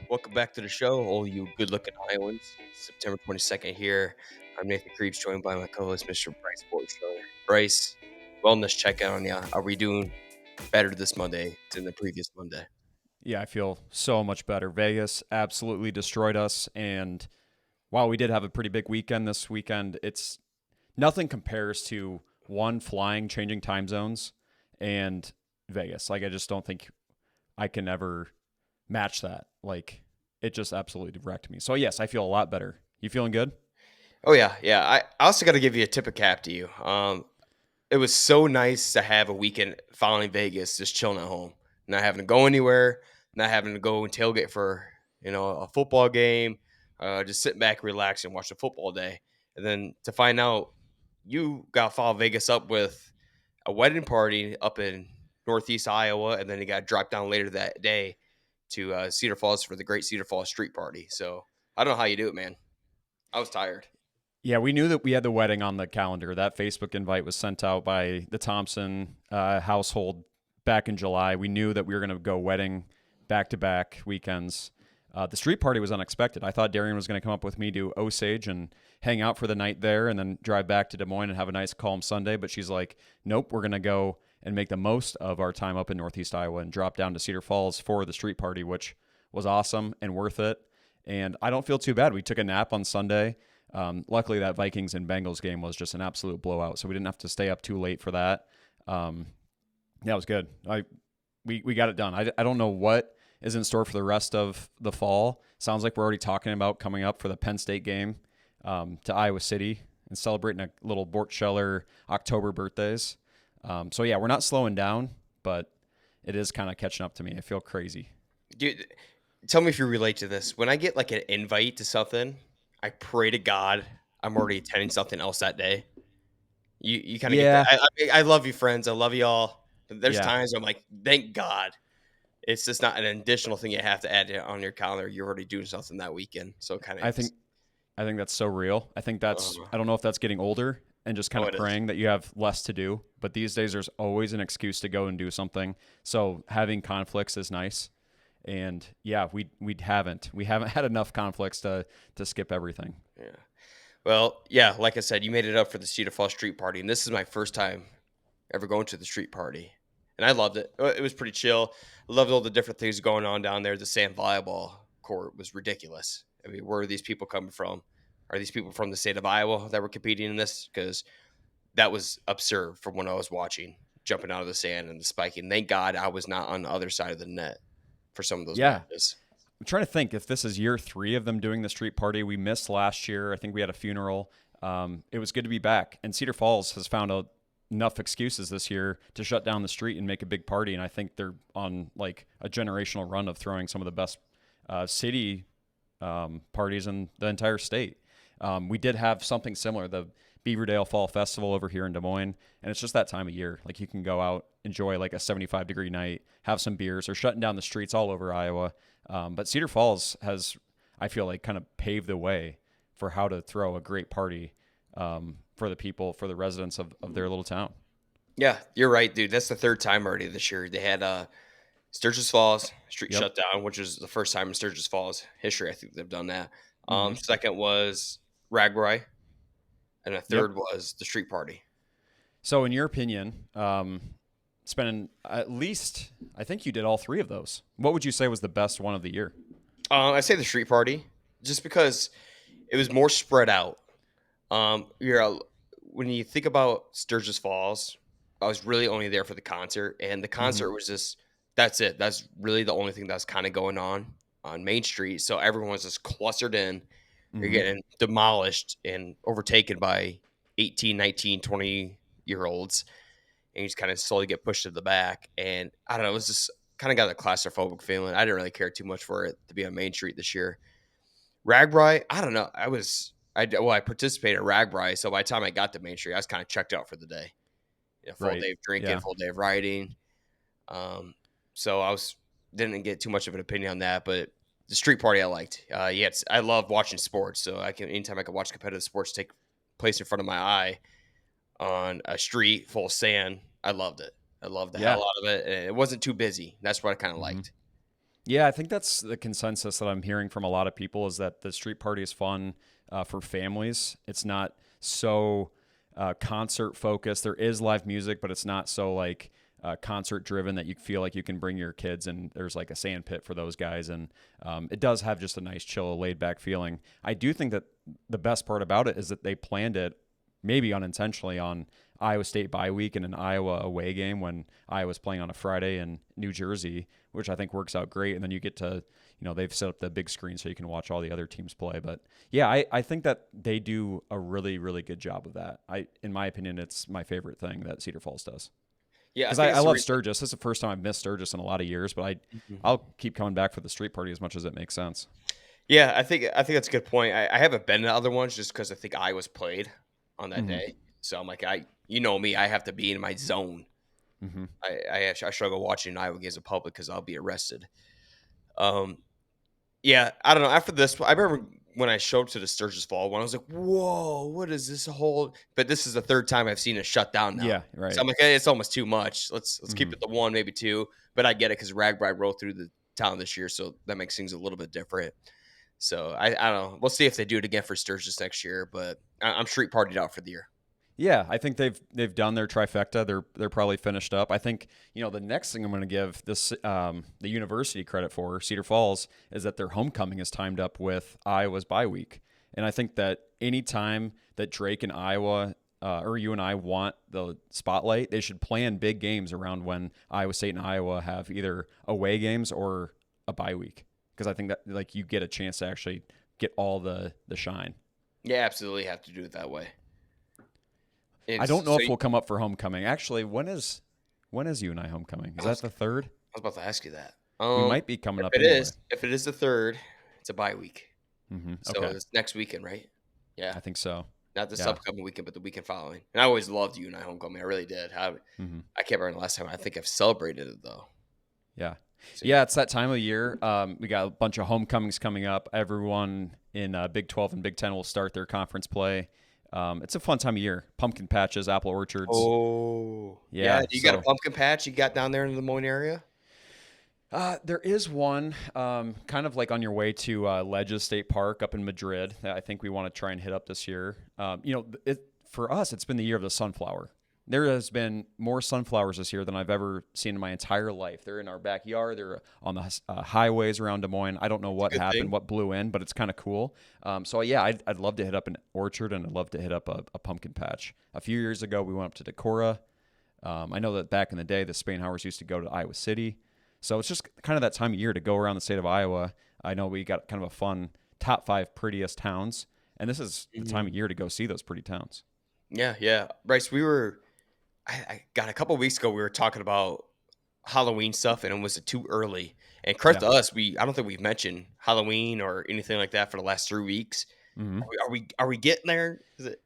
Welcome back to the show, all you good-looking Iowans. September 22nd here. I'm Nathan Creeps, joined by my co-host, Mr. Bryce Borchler. Bryce, wellness check on ya. Are we doing better this Monday than the previous Monday? Yeah, I feel so much better. Vegas absolutely destroyed us. And while we did have a pretty big weekend this weekend, it's nothing compares to one, flying, changing time zones, and Vegas. Like, I just don't think I can ever match that. Like, it just absolutely wrecked me. So, yes, I feel a lot better. You feeling good? Oh yeah. I also got to give you a tip of cap to you. It was so nice to have a weekend following Vegas, just chilling at home, not having to go anywhere, not having to go and tailgate for a football game, just sitting back, relax, and watch the football day. And then to find out you got to follow Vegas up with a wedding party up in Northeast Iowa, and then you got dropped down later that day to Cedar Falls for the Great Cedar Falls Street Party. So I don't know how you do it, man. I was tired. Yeah, we knew that we had the wedding on the calendar. That Facebook invite was sent out by the Thompson household back in July. We knew that we were going to go wedding back to back weekends. The street party was unexpected. I thought Darian was going to come up with me to Osage and hang out for the night there and then drive back to Des Moines and have a nice calm Sunday. But she's like, nope, we're going to go and make the most of our time up in Northeast Iowa and drop down to Cedar Falls for the street party, which was awesome and worth it. And I don't feel too bad. We took a nap on Sunday. Luckily, that Vikings and Bengals game was just an absolute blowout, so we didn't have to stay up too late for that. Yeah, it was good. We got it done. I don't know what is in store for the rest of the fall. Sounds like we're already talking about coming up for the Penn State game to Iowa City and celebrating a little Bort Scheller October birthdays. So yeah, we're not slowing down, but it is kind of catching up to me. I feel crazy. Dude, tell me if you relate to this. When I get like an invite to something, I pray to God I'm already attending something else that day. You kind of get that. Yeah, I love you, friends. I love you all. But there's yeah. times I'm like, thank God. It's just not an additional thing you have to add on your calendar. You're already doing something that weekend. So kind of I think just, I think that's so real. I think that's uh, I don't know if that's getting older and just kind oh, of it is. praying that you have less to do, but these days there's always an excuse to go and do something. So having conflicts is nice. And yeah, we haven't had enough conflicts to skip everything. Yeah. Well, yeah, like I said, you made it up for the Cedar Falls Street Party. And this is my first time ever going to the street party. And I loved it. It was pretty chill. I loved all the different things going on down there. The sand volleyball court was ridiculous. I mean, where are these people coming from? Are these people from the state of Iowa that were competing in this? Because that was absurd from when I was watching, jumping out of the sand and the spiking. Thank God I was not on the other side of the net for some of those Yeah. matches. I'm trying to think if this is year 3 of them doing the street party. We missed last year. I think we had a funeral. It was good to be back. And Cedar Falls has found enough excuses this year to shut down the street and make a big party. And I think they're on like a generational run of throwing some of the best city parties in the entire state. We did have something similar, the Beaverdale Fall Festival over here in Des Moines, and it's just that time of year. Like you can go out, enjoy like a 75-degree night, have some beers. They're shutting down the streets all over Iowa, but Cedar Falls has, I feel like, kind of paved the way for how to throw a great party for the people, for the residents of their little town. Yeah, you're right, dude. That's the third time already this year. They had Sturgis Falls street Yep. shut down, which is the first time in Sturgis Falls history. I think they've done that. Hmm. Second was Ragbri, and the Yep. third was the street party. So, in your opinion, spending at least, I think you did all 3 of those. What would you say was the best one of the year? I say the street party just because it was more spread out. When you think about Sturgis Falls, I was really only there for the concert, and the Hmm. concert was just that's it. That's really the only thing that's kind of going on Main Street. So everyone was just clustered in. You're Hmm. getting demolished and overtaken by 18, 19, 20 year olds, and you just kind of slowly get pushed to the back. And I don't know, it was just kind of got a claustrophobic feeling. I didn't really care too much for it to be on Main Street this year. Ragbri, I don't know. I participated in Ragbri, so by the time I got to Main Street, I was kind of checked out for the day. Full Right. day of drinking, Yeah. full day of riding. Um, so I was didn't get too much of an opinion on that, but the street party I liked. Yeah, I love watching sports, so I can anytime I can watch competitive sports take place in front of my eye on a street full of sand. I loved it. I loved the hell Yeah. out of it, and it wasn't too busy. That's what I kind of Hmm. liked. Yeah, I think that's the consensus that I'm hearing from a lot of people is that the street party is fun for families. It's not so concert focused. There is live music, but it's not so like concert driven that you feel like you can bring your kids and there's like a sand pit for those guys. And it does have just a nice, chill, laid back feeling. I do think that the best part about it is that they planned it maybe unintentionally on Iowa State bye week and an Iowa away game when Iowa's playing on a Friday in New Jersey, which I think works out great. And then you get to, they've set up the big screen so you can watch all the other teams play. But yeah, I think that they do a really, really good job of that. In my opinion, it's my favorite thing that Cedar Falls does. Yeah, I Because think I that's the love reason. Sturgis. This is the first time I've missed Sturgis in a lot of years, but Mhm. I'll keep coming back for the street party as much as it makes sense. Yeah, I think that's a good point. I haven't been to other ones just because I think I was played on that Mm-hmm. day. So I'm like, you know me, I have to be in my zone. Mm-hmm. I struggle watching Iowa games in public because I'll be arrested. Um, yeah, I don't know. After this, I remember when I showed up to the Sturgis Fall one, I was like, "Whoa, what is this whole?" But this is the third time I've seen it shut down now. Yeah, So right. I'm like, hey, it's almost too much. Let's keep Mm-hmm. it to one, maybe two. But I get it because Ragbri rolled through the town this year, so that makes things a little bit different. So I don't know. We'll see if they do it again for Sturgis next year. But I'm street partied out for the year. Yeah, I think they've done their trifecta. They're probably finished up. I think the next thing I'm going to give this the university credit for Cedar Falls is that their homecoming is timed up with Iowa's bye week, and I think that any time that Drake and Iowa or you and I want the spotlight, they should plan big games around when Iowa State and Iowa have either away games or a bye week because I think that like you get a chance to actually get all the shine. Yeah, absolutely have to do it that way. And I don't know so if we'll come up for homecoming. Actually, when is you and I homecoming? Is I that was, the third? I was about to ask you that. We might be coming If up it anyway. is, if it is the third, it's a bye week. So Okay, it's next weekend, right? Yeah. I think so. Not this Yeah. upcoming weekend, but the weekend following. And I always loved you and I homecoming. I really did. hmm I can't remember the last time. I think I've celebrated it though. Yeah. So yeah. Yeah, it's that time of year. We got a bunch of homecomings coming up. Everyone in Big 12 and Big 10 will start their conference play. It's a fun time of year. Pumpkin patches, apple orchards. Oh yeah. Yeah. You got a So pumpkin patch you got down there in the Des Moines area? there is one kind of like on your way to Ledges State Park up in Madrid that I think we want to try and hit up this year. For us, it's been the year of the sunflower. There has been more sunflowers this year than I've ever seen in my entire life. They're in our backyard. They're on the highways around Des Moines. I don't know It's a what good happened, thing. what blew in, but it's kind of cool. So yeah, I'd love to hit up an orchard and I'd love to hit up a pumpkin patch. A few years ago, we went up to Decorah. I know that back in the day, the Spainhauers used to go to Iowa City. So it's just kind of that time of year to go around the state of Iowa. I know we got kind of a fun top 5 prettiest towns, and this is the time Mhm. of year to go see those pretty towns. Yeah, yeah. Bryce, I got a couple weeks ago we were talking about Halloween stuff and it was too early. And credit Yeah. to us, I don't think we've mentioned Halloween or anything like that for the last 3 weeks. hmm Are we getting there? Is it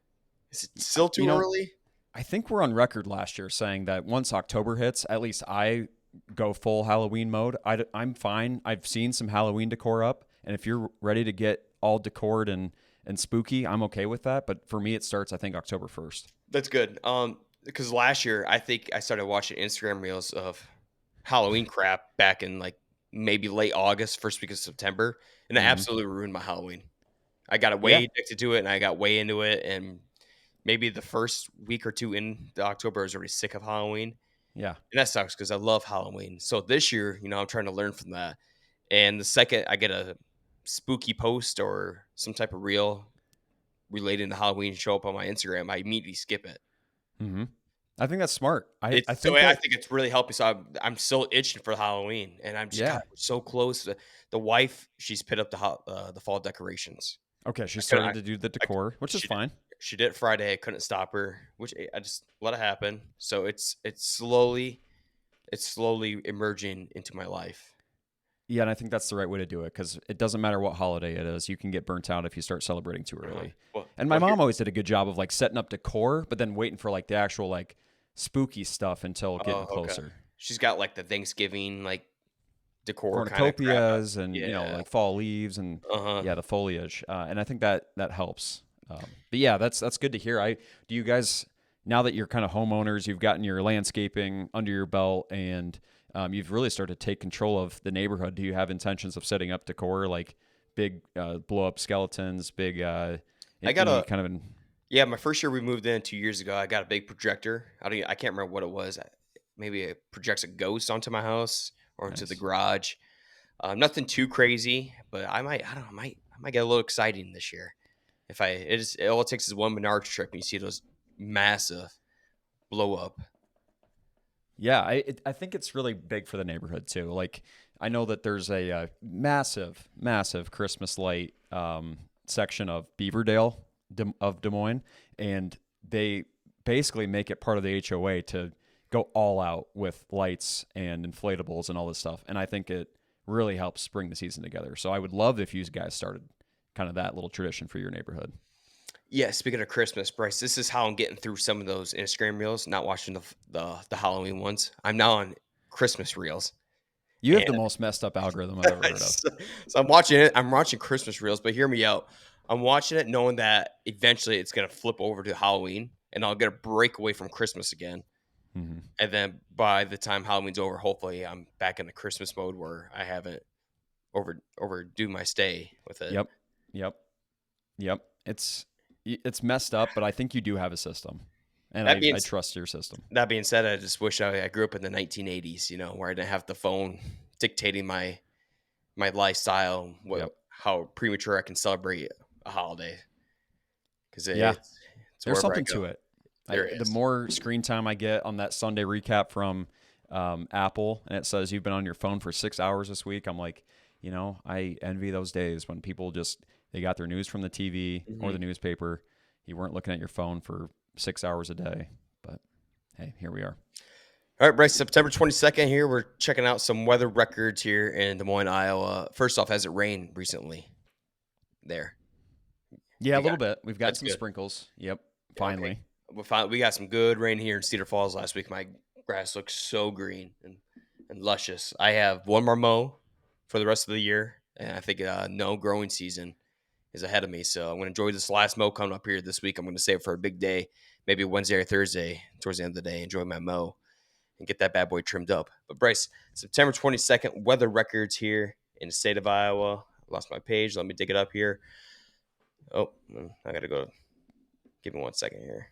I, still you too know, early? I think we're on record last year saying that once October hits, at least I go full Halloween mode. I'm fine. I've seen some Halloween decor up, and if you're ready to get all decored and spooky, I'm okay with that. But for me, it starts I think October 1st. That's good. Because last year I think I started watching Instagram reels of Halloween crap back in like maybe late August, first week of September, and it hmm absolutely ruined my Halloween. I got way Yeah, addicted to it, and I got way into it, and maybe the first week or two in the October, I was already sick of Halloween, yeah. and that sucks because I love Halloween. So this year, I'm trying to learn from that. And the second I get a spooky post or some type of reel relating to Halloween show up on my Instagram, I immediately skip it. hmm I think that's smart. I It's so think I that think it's really helped me. So I'm still itching for Halloween, and I'm just God, yeah. we're so close. The wife, she's put up the fall decorations. Okay, she I couldn't. started to do the I decor, which is she did fine. she did it Friday. I couldn't stop her, which I just let it happen. So it's slowly emerging into my life. Yeah, and I think that's the right way to do it because it doesn't matter what holiday it is. You can get burnt out if you start celebrating too Uh-huh. early. Well, And my well, here. mom always did a good job of like setting up decor, but then waiting for like the actual like spooky stuff until getting Oh, okay. closer. She's got like the Thanksgiving like decor kind of crap. Cornucopias and Yeah. like fall leaves and Uh huh. yeah, the foliage. And I think that helps. But yeah, that's good to hear. Do you guys now that you're kind of homeowners, you've gotten your landscaping under your belt and you've really started to take control of the neighborhood. Do you have intentions of setting up decor like big blow up skeletons, big I got any a kind of an Yeah, my first year we moved in 2 years ago. I got a big projector. I can't remember what it was. Maybe it projects a ghost onto my house or into the nice? garage. Nothing too crazy, but I don't know, I might get a little exciting this year. If I it is All it takes is one Menards trip and you see those massive blow up. Yeah, I think it's really big for the neighborhood too. Like I know that there's a, massive, massive Christmas light section of Beaverdale of Des Moines, and they basically make it part of the HOA to go all out with lights and inflatables and all this stuff. And I think it really helps bring the season together. So I would love if you guys started kind of that little tradition for your neighborhood. Yeah, speaking of Christmas, Bryce, this is how I'm getting through some of those Instagram reels, not watching the Halloween ones. I'm now on Christmas reels. You have And the most messed up algorithm I've ever heard of. so, so I'm watching it. I'm watching Christmas reels, but hear me out. I'm watching it knowing that eventually it's gonna flip over to Halloween and I'll get a break away from Christmas again. Hmm. And then by the time Halloween's over, hopefully I'm back in the Christmas mode where I haven't overdo my stay with it. Yep. Yep. Yep. It's messed up, but I think you do have a system, and That being I trust your system. that being said, I just wish I grew up in the 1980s, where I didn't have the phone dictating my lifestyle, Yep. how premature I can celebrate a holiday because Yeah. it's There's wherever I something go. to it. There The is. more screen time I get on that Sunday recap from Apple, and it says you've been on your phone for 6 hours this week, I'm like, I envy those days when people just they got their news from the TV or Mhm. the newspaper. You weren't looking at your phone for 6 hours a day, but hey, here we are. All right, Bryce, September 22nd here. We're checking out some weather records here in Des Moines, Iowa. First off, has it rained recently there? Yeah, a You got little bit. We've gotten That's some good. sprinkles. Yep, Yeah, okay. finally. We got some good rain here in Cedar Falls last week. My grass looks so green and luscious. I have one more mow for the rest of the year, and I think no growing season is ahead of me. So I'm going to enjoy this last mow coming up here this week. I'm going to save it for a big day, maybe Wednesday or Thursday towards the end of the day. Enjoy my mow and get that bad boy trimmed up. But Bryce, September 22nd, weather records here in the state of Iowa. Lost my page. Let me dig it up here. Oh, I got to go. Give me 1 second here.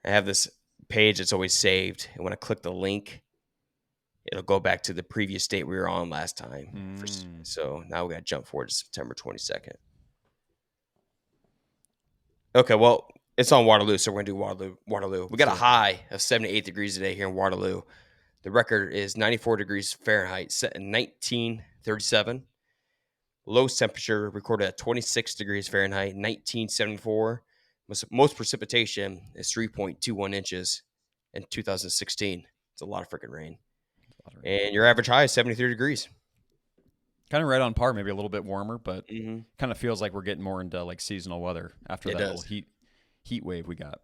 I have this page that's always saved, and when I click the link, it'll go back to the previous date we were on last time. Mm, So now we got to jump forward to September 22nd. Okay, well, it's on Waterloo, so we're gonna do Waterloo. Waterloo. We got let's a do it. high of 78 degrees today here in Waterloo. The record is 94 degrees Fahrenheit, set in 1937. Lowest temperature recorded at 26 degrees Fahrenheit, 1974. Most precipitation is 3.21 inches in 2016. It's a lot of freaking rain. And your average high is 73 degrees. Kind of right on par, maybe a little bit warmer, but Mm-hmm. kind of feels like we're getting more into like seasonal weather after It that little does. heat wave we got.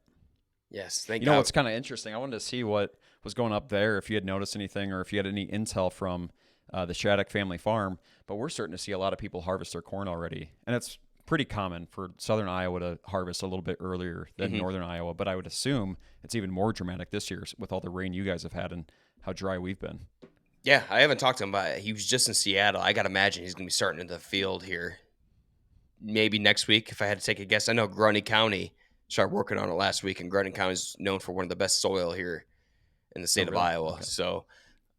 Yes, thank You know God. what's kind of interesting? I wanted to see what was going up there, if you had noticed anything, or if you had any intel from the Shattuck family farm. But we're starting to see a lot of people harvest their corn already, and it's pretty common for southern Iowa to harvest a little bit earlier than Mm-hmm. northern Iowa. But I would assume it's even more dramatic this year with all the rain you guys have had and how dry we've been. Yeah, I haven't talked to him about it. He was just in Seattle. I got to imagine he's going to be starting in the field here maybe next week if I had to take a guess. I know Grundy County started working on it last week, and Grundy County is known for one of the best soil here in the Oh, state of really? Iowa. Okay. So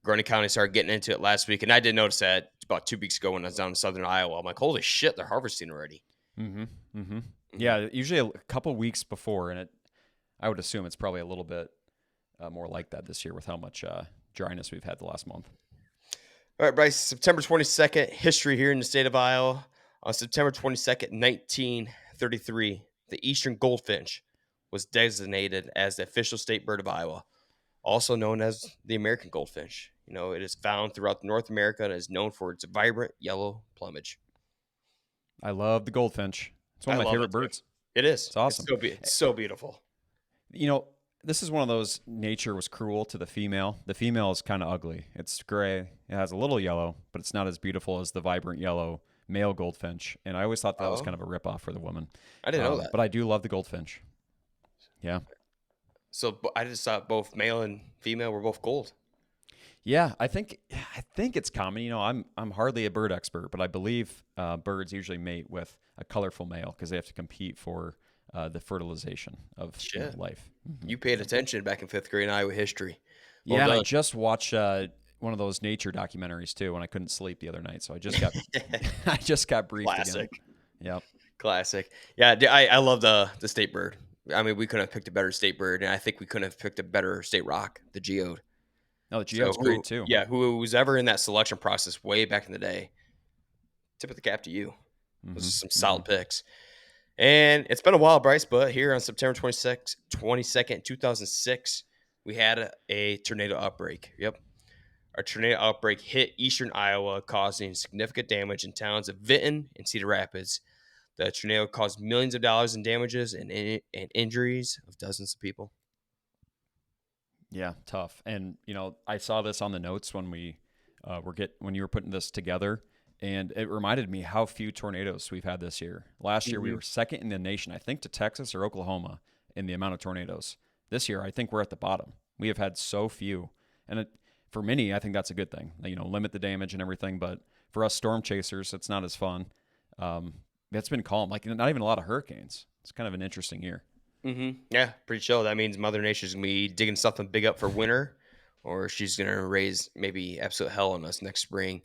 Grundy County started getting into it last week, and I did notice that about 2 weeks ago when I was down in southern Iowa. I'm like, holy shit, they're harvesting already. Mm-hmm. Mm-hmm. Hmm. Yeah, usually a couple weeks before, and I would assume it's probably a little bit more like that this year with how much dryness we've had the last month. All right, Bryce, September 22nd, history here in the state of Iowa. On September 22nd, 1933, the eastern goldfinch was designated as the official state bird of Iowa, also known as the American goldfinch. It is found throughout North America and is known for its vibrant yellow plumage. I love the goldfinch. It's one I of my love favorite it too. birds. It is. It's awesome. It's so beautiful. You know, this is one of those nature was cruel to the female. The female is kind of ugly. It's gray. It has a little yellow, but it's not as beautiful as the vibrant yellow male goldfinch. And I always thought that was kind Oh, of a ripoff for the woman. I didn't know that. But I do love the goldfinch. Yeah. So I just thought both male and female were both gold. Yeah, I think it's common. I'm hardly a bird expert, but I believe birds usually mate with a colorful male because they have to compete for the fertilization of Shit. life. You paid attention back in 5th grade in Iowa history. Well Yeah, and I done. just watched one of those nature documentaries too when I couldn't sleep the other night, so I just got I just got briefed again. Classic. Yep. Classic. Yeah, I love the state bird. I mean, we couldn't have picked a better state bird, and I think we couldn't have picked a better state rock, the geode. No, the So geode's great too. who was ever in that selection process way back in the day, tip of the cap to you. Those Mm-hmm. are some Mm-hmm. solid picks. And it's been a while, Bryce, but here on September 22nd, 2006, we had a tornado outbreak. Yep. A tornado outbreak hit eastern Iowa, causing significant damage in towns of Vinton and Cedar Rapids. The tornado caused millions of dollars in damages and injuries of dozens of people. Yeah, tough. And I saw this on the notes when we when you were putting this together, and it reminded me how few tornadoes we've had this year. Last year we Hmm. were second in the nation, I think, to Texas or Oklahoma in the amount of tornadoes. This year, I think we're at the bottom. We have had so few, and for many, I think that's a good thing. Limit the damage and everything. But for us storm chasers, it's not as fun. Um, it's been calm, like not even a lot of hurricanes. It's kind of an interesting year. Yeah, pretty chill. That means Mother Nature's gonna be digging something big up for winter, or she's gonna raise maybe absolute hell on us next spring.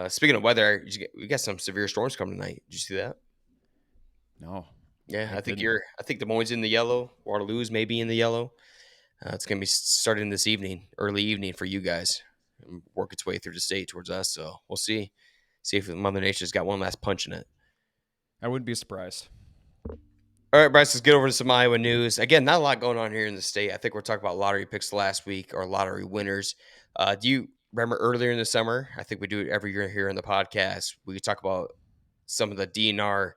Speaking of weather, we got some severe storms coming tonight. Did you see that? No, Yeah, I I think didn't. you're. I think Des Moines in the yellow. Waterloo's maybe in the yellow. It's gonna be starting this evening, early evening for you guys, and work its way through the state towards us. So we'll see. See if Mother Nature's got one last punch in it. I wouldn't be surprised. All right, Bryce, let's get over to some Iowa news. Again, not a lot going on here in the state. I think we're talking about lottery picks last week or lottery winners. Do you remember earlier in the summer? I think we do it every year here in the podcast. We talk about some of the DNR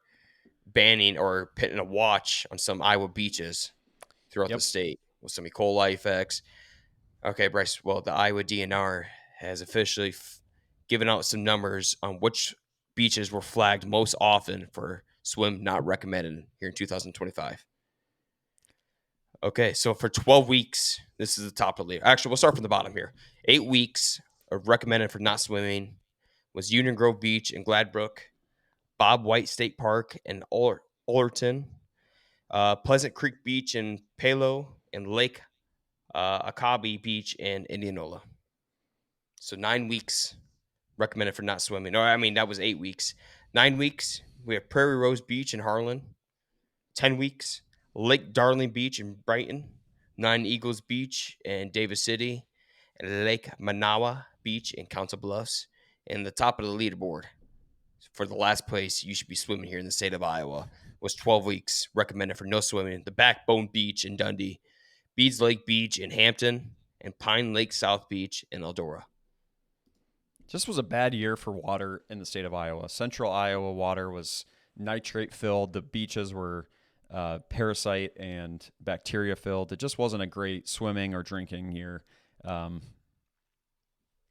banning or putting a watch on some Iowa beaches throughout the Yep. state with some E. coli effects. Okay, Bryce. Well, the Iowa DNR has officially given out some numbers on which beaches were flagged most often for swim not recommended here in 2025. Okay, so for 12 weeks, this is the top of the league. Actually, we'll start from the bottom here. 8 weeks of recommended for not swimming was Union Grove Beach in Gladbrook, Bob White State Park in Ullerton, Pleasant Creek Beach in Palo, and Lake Akabi Beach in Indianola. So 9 weeks recommended for not swimming. Or I mean, that was 8 weeks. 9 weeks, we have Prairie Rose Beach in Harlan. 10 weeks, Lake Darling Beach in Brighton, Nine Eagles Beach in Davis City, and Lake Manawa Beach in Council Bluffs. And the top of the leaderboard for the last place you should be swimming here in the state of Iowa was 12 weeks recommended for no swimming. The Backbone Beach in Dundee, Beads Lake Beach in Hampton, and Pine Lake South Beach in Eldora. Just was a bad year for water in the state of Iowa. Central Iowa water was nitrate filled. The beaches were parasite and bacteria filled. It just wasn't a great swimming or drinking year. Um,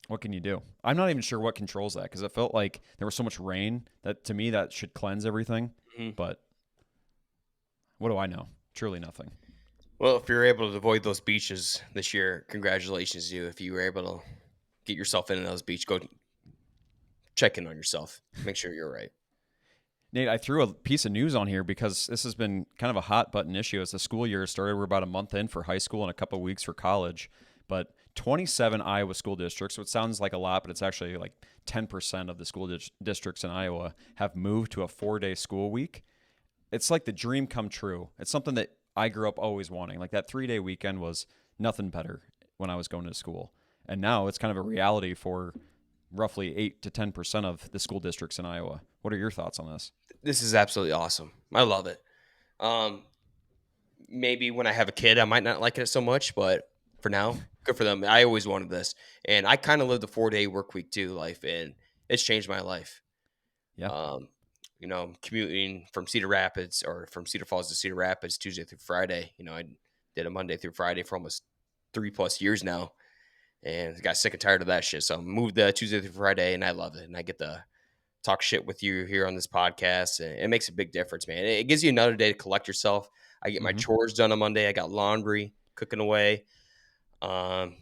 what can you do? I'm not even sure what controls that because it felt like there was so much rain that to me that should cleanse everything. Mhm. But what do I know? Truly nothing. Well, if you're able to avoid those beaches this year, congratulations to you. If you were able to get yourself into those beaches, go check in on yourself. Make sure you're right. Nate, I threw a piece of news on here because this has been kind of a hot button issue as the school year started. We're about a month in for high school and a couple of weeks for college. But 27 Iowa school districts, so it sounds like a lot, but it's actually like 10% of the school districts in Iowa have moved to a 4-day school week. It's like the dream come true. It's something that I grew up always wanting. Like that 3-day weekend was nothing better when I was going to school. And now it's kind of a reality for roughly 8 to 10% of the school districts in Iowa. What are your thoughts on this? This is absolutely awesome. I love it. Um, Maybe when I have a kid, I might not like it so much, but for now, good for them. I always wanted this, and I kind of lived the 4-day work week too life, and it's changed my life. Yeah. Um, commuting from Cedar Rapids or from Cedar Falls to Cedar Rapids Tuesday through Friday. I did a Monday through Friday for almost 3+ years now, and got sick and tired of that shit. So I moved the Tuesday through Friday, and I love it. And I get to talk shit with you here on this podcast, and it makes a big difference, man. It gives you another day to collect yourself. I get my Mm-hmm. chores done on Monday. I got laundry cooking away. Um,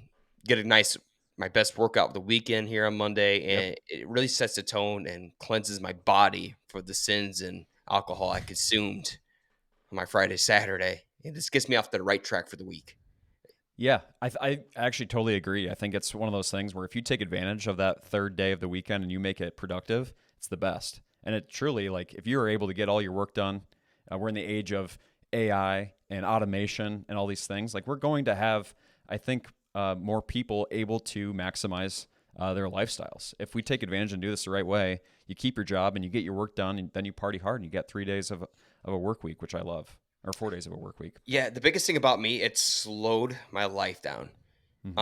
get a nice my best workout of the weekend here on Monday, Yep. and it really sets the tone and cleanses my body for the sins and alcohol I consumed on my Friday, Saturday. And this gets me off the right track for the week. Yeah, I actually totally agree. I think it's one of those things where if you take advantage of that third day of the weekend and you make it productive, it's the best. And it truly, like, if you are able to get all your work done, we're in the age of AI and automation and all these things. Like, we're going to have, I think, more people able to maximize their lifestyles. If we take advantage and do this the right way, you keep your job and you get your work done, and then you party hard and you get 3 days of a work week, which I love, or 4 days of a work week. Yeah, the biggest thing about me, it slowed my life down. Hmm.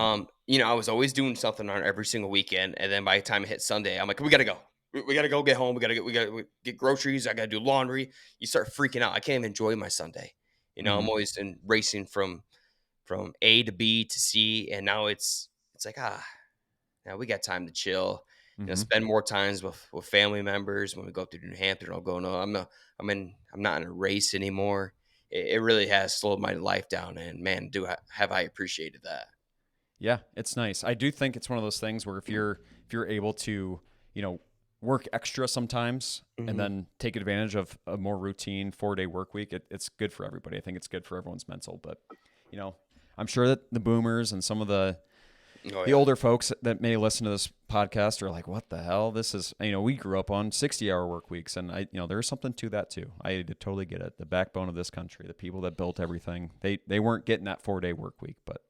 I was always doing something on every single weekend, and then by the time it hit Sunday, I'm like, we gotta go. We gotta go get home. We gotta get groceries. I gotta do laundry. You start freaking out. I can't even enjoy my Sunday. I'm Hmm. always in racing from A to B to C, and now it's like now we got time to chill. Hmm. Spend more times with family members when we go up to New Hampshire. I'll go. No, I'm not in a race anymore. It really has slowed my life down, and man, have I appreciated that. Yeah, it's nice. I do think it's one of those things where if you're able to, you know, work extra sometimes and Hmm. then take advantage of a more routine 4 day work week, it's good for everybody. I think it's good for everyone's mental. But, you know, I'm sure that the boomers and some of Oh the yeah. older folks that may listen to this podcast are like, what the hell? This is, we grew up on 60-hour work weeks. And there's something to that too. I totally get it. The backbone of this country, the people that built everything, they weren't getting that 4 day work week. But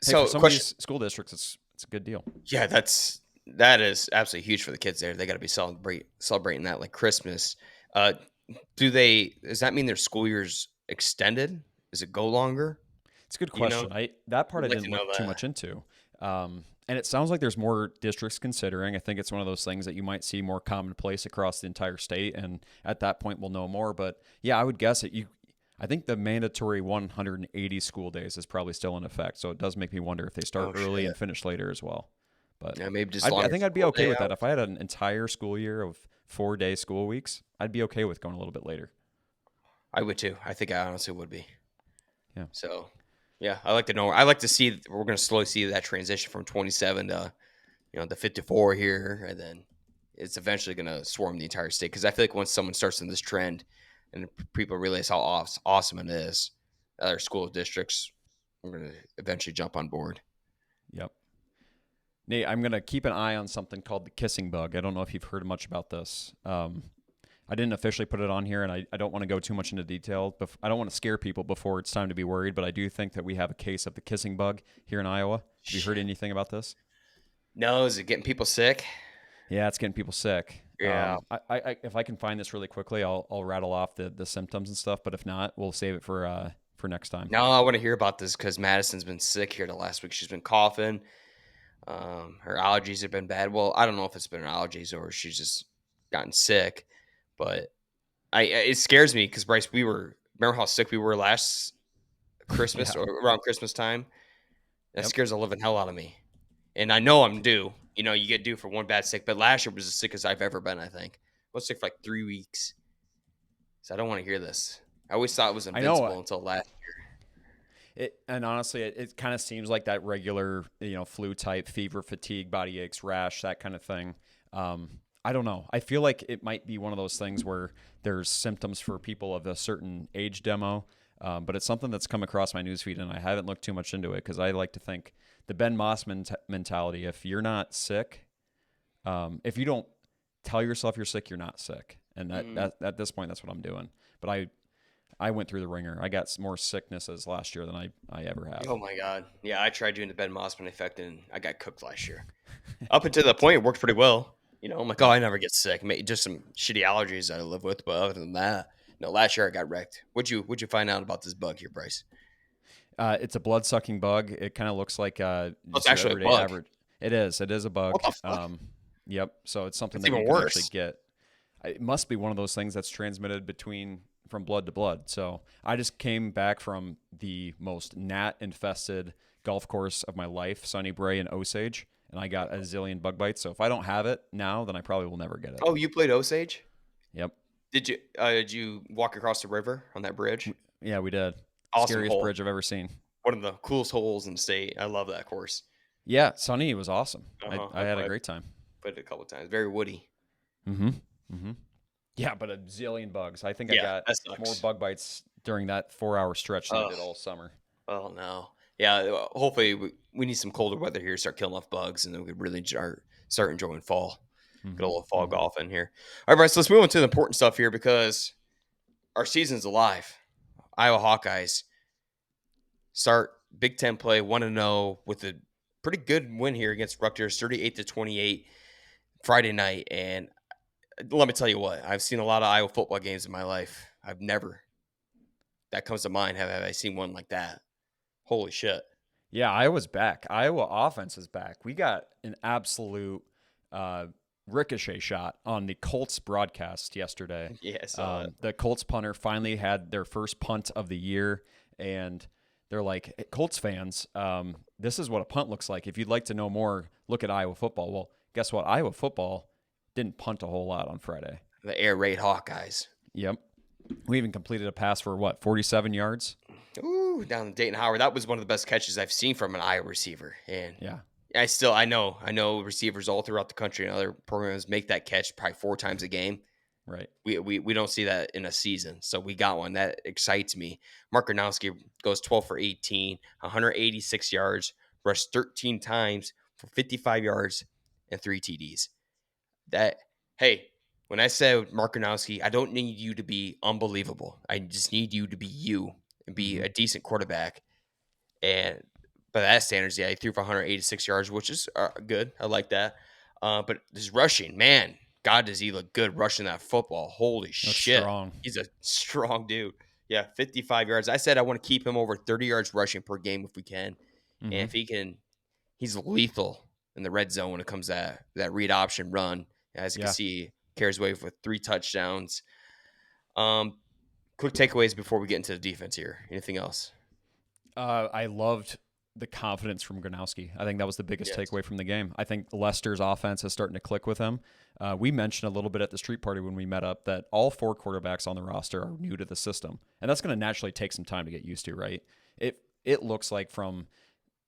hey, for So, some of question. these school districts, it's a good deal. Yeah, that is absolutely huge for the kids there. They got to be celebrating that like Christmas. Uh, do they? Does that mean their school year's extended? Does it go longer? It's a good You know, question. I That part I'd I like to didn't know look too that. much into, and it sounds like there's more districts considering. I think it's one of those things that you might see more commonplace across the entire state, and at that point we'll know more. But yeah, I would guess it. I think the mandatory 180 school days is probably still in effect. So it does make me wonder if they start Oh early shit. and finish later as well. But Yeah, maybe just I longer think I'd be school okay day with that hours. if I had an entire school year of 4 day school weeks. I'd be okay with going a little bit later. I would too. I think I honestly would be. Yeah. So, yeah, I like to know. I like to see. We're going to slowly see that transition from 27 to the 54 here, and then it's eventually going to swarm the entire state. Because I feel like once someone starts in this trend, and people realize how awesome it is, other school districts are going to eventually jump on board. Yep. Nate, I'm gonna keep an eye on something called the kissing bug. I don't know if you've heard much about this. I didn't officially put it on here, and I don't want to go too much into detail. But I don't want to scare people before it's time to be worried. But I do think that we have a case of the kissing bug here in Iowa. Have you heard Shit. anything about this? No, is it getting people sick? Yeah, it's getting people sick. Yeah. If I can find this really quickly, I'll rattle off the symptoms and stuff. But if not, we'll save it for next time. No, I want to hear about this because Madison's been sick here the last week. She's been coughing. Her allergies have been bad. Well, I don't know if it's been her allergies or she's just gotten sick, but it scares me because Bryce, we were remember how sick we were last Christmas Yeah. or around Christmas time. That Yep. scares the living hell out of me, and I know I'm due. You get due for one bad sick, but last year was the sickest I've ever been. I think I was sick for like 3 weeks, so I don't want to hear this. I always thought it was I know. invincible until last. And honestly, it kind of seems like that regular, flu type, fever, fatigue, body aches, rash, that kind of thing. I don't know. I feel like it might be one of those things where there's symptoms for people of a certain age demo, but it's something that's come across my newsfeed, and I haven't looked too much into it because I like to think the Ben Moss mentality. If you're not sick, if you don't tell yourself you're sick, you're not sick, and Mm. that at this point, that's what I'm doing. But I went through the ringer. I got more sicknesses last year than I ever have. Oh my god, yeah, I tried doing the Ben Mossman effect and I got cooked last year. Up until that point, it worked pretty well. I'm like, oh, Yep. I never get sick. Just some shitty allergies I live with, but other than that, no. Last year I got wrecked. Would you find out about this bug here, Bryce? It's a blood sucking bug. It kind of looks like Oh, it's just your actually a everyday bug. average. It is. It is a bug. What the fuck? Yep. So it's something That's that you even can actually worse. get. It must be one of those things that's transmitted from blood to blood. So I just came back from the most gnat infested golf course of my life, Sunny Bray in Osage, and I got a zillion bug bites. So if I don't have it now, then I probably will never get it. Oh, you played Osage? Yep. Did you walk across the river on that bridge? Yeah, we did. Awesome Scariest hole. bridge I've ever seen. One of the coolest holes in the state. I love that course. Yeah, Sunny was awesome. Uh-huh. I had a great time. Played it a couple times. Very woody. Mm-hmm. Mm-hmm. Yeah, but a zillion bugs. I think I Yeah, got that more sucks. bug bites during that 4 hour stretch than I Oh, did all summer. oh no. Yeah, hopefully we need some colder weather here to start killing off bugs, and then we could really start enjoying fall. Get a Mm-hmm. little fall Mm-hmm. golf in here. All right, Bryce, let's move on to the important stuff here because our season's alive. Iowa Hawkeyes start Big Ten play 1-0 with a pretty good win here against Rutgers, 38-28 Friday night. And let me tell you what, I've seen a lot of Iowa football games in my life. I've never, that comes to mind, have I seen one like that. Holy shit. Yeah, Iowa's back. Iowa offense is back. We got an absolute uh, ricochet shot on the Colts broadcast yesterday. Yeah, I saw it. The Colts punter finally had their first punt of the year, and they're like, "Hey, Colts fans, this is what a punt looks like. If you'd like to know more, look at Iowa football." Well, guess what? Iowa football didn't punt a whole lot on Friday. The air raid Hawkeyes. Yep. We even completed a pass for what, 47 yards? Ooh, down to Dayton Howard. That was one of the best catches I've seen from an Iowa receiver. And Yeah, I know receivers all throughout the country and other programs make that catch probably 4 times a game. right. We don't see that in a season. So we got one. That excites me. Mark Gronowski goes 12 for 18, 186 yards, rushed 13 times for 55 yards and 3 TDs. That hey, when I said Mark Gronowski, I don't need you to be unbelievable. I just need you to be you and be Mm-hmm. a decent quarterback. And by that standards, yeah, he threw for 186 yards, which is good. I like that. But his rushing, man, God, does he look good rushing that football? Holy Looks shit, strong. he's a strong dude. Yeah, 55 yards. I said I want to keep him over 30 yards rushing per game if we can, and Mm-hmm. if he can, he's lethal in the red zone when it comes to that read option run. As you can Yeah. see, carries away with 3 touchdowns. Um, quick takeaways before we get into the defense here. Anything else? I loved the confidence from Gronowski. I think that was the biggest Yes. takeaway from the game. I think Lester's offense is starting to click with him. We mentioned a little bit at the street party when we met up that all 4 quarterbacks on the roster are new to the system, and that's going to naturally take some time to get used to. Right? It looks like from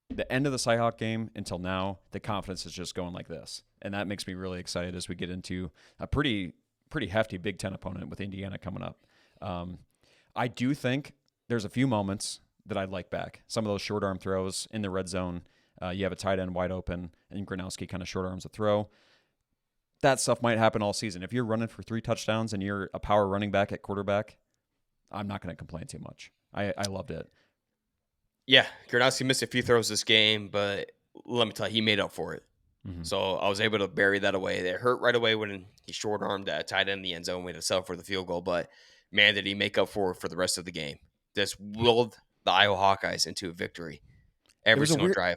the end of the Cyhawk game until now, the confidence is just going like this, and that makes me really excited as we get into a pretty hefty Big Ten opponent with Indiana coming up. Um, I do think there's a few moments that I'd like back. Some of those short arm throws in the red zone. You have a tight end wide open, and Gronowski kind of short arms a throw. That stuff might happen all season. If you're running for 3 touchdowns and you're a power running back at quarterback, I'm not going to complain too much. I loved it. Yeah, Gronowski missed a few throws this game, but let me tell you, he made up for it. Mm-hmm. So I was able to bury that away. It hurt right away when he short armed that tight end in the end zone, made a sell for the field goal. But man, did he make up for the rest of the game? Just willed the Iowa Hawkeyes into a victory It every was a single weird drive.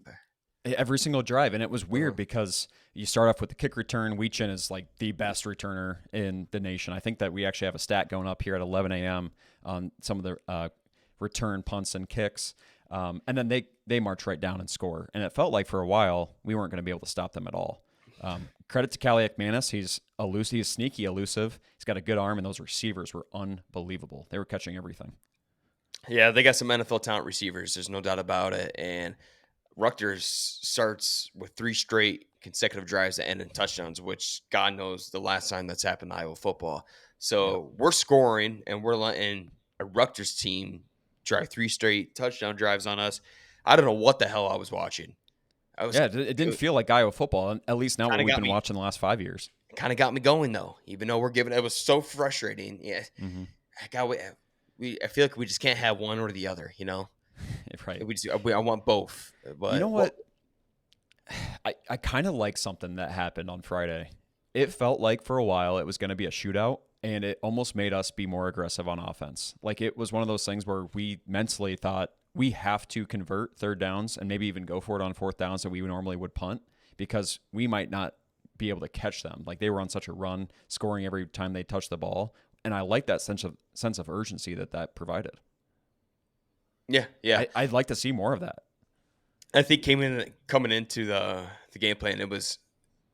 every single drive, and it was Uh-huh. weird because you start off with the kick return. Weechin is like the best returner in the nation. I think that we actually have a stat going up here at 11 a.m. on some of the return punts and kicks. And then they march right down and score. And it felt like for a while we weren't going to be able to stop them at all. Credit to Kaliak Manis. He's elusive. He's sneaky elusive. He's got a good arm, and those receivers were unbelievable. They were catching everything. Yeah, they got some NFL talent receivers. There's no doubt about it. And Rutgers starts with 3 straight consecutive drives that end in touchdowns, which God knows the last time that's happened in Iowa football. Yep. So we're scoring and we're letting a Rutgers team drive 3 straight touchdown drives on us. I don't know what the hell I was watching. I was Yeah, it didn't it feel like Iowa football, at least not kind what of we've got been me watching the last 5 years. kind of got me going though. Even though we're giving it was so frustrating. Yeah, Mm-hmm. God, I feel like we just can't have one or the other. Right. I want both. You know But what? what? I kind of like something that happened on Friday. It felt like for a while it was going to be a shootout, and it almost made us be more aggressive on offense. Like it was one of those things where we mentally thought we have to convert third downs and maybe even go for it on fourth downs that we normally would punt because we might not be able to catch them. Like they were on such a run, scoring every time they touched the ball, and I like that sense of urgency that provided. Yeah, yeah. I'd like to see more of that. I think coming into the game plan, it was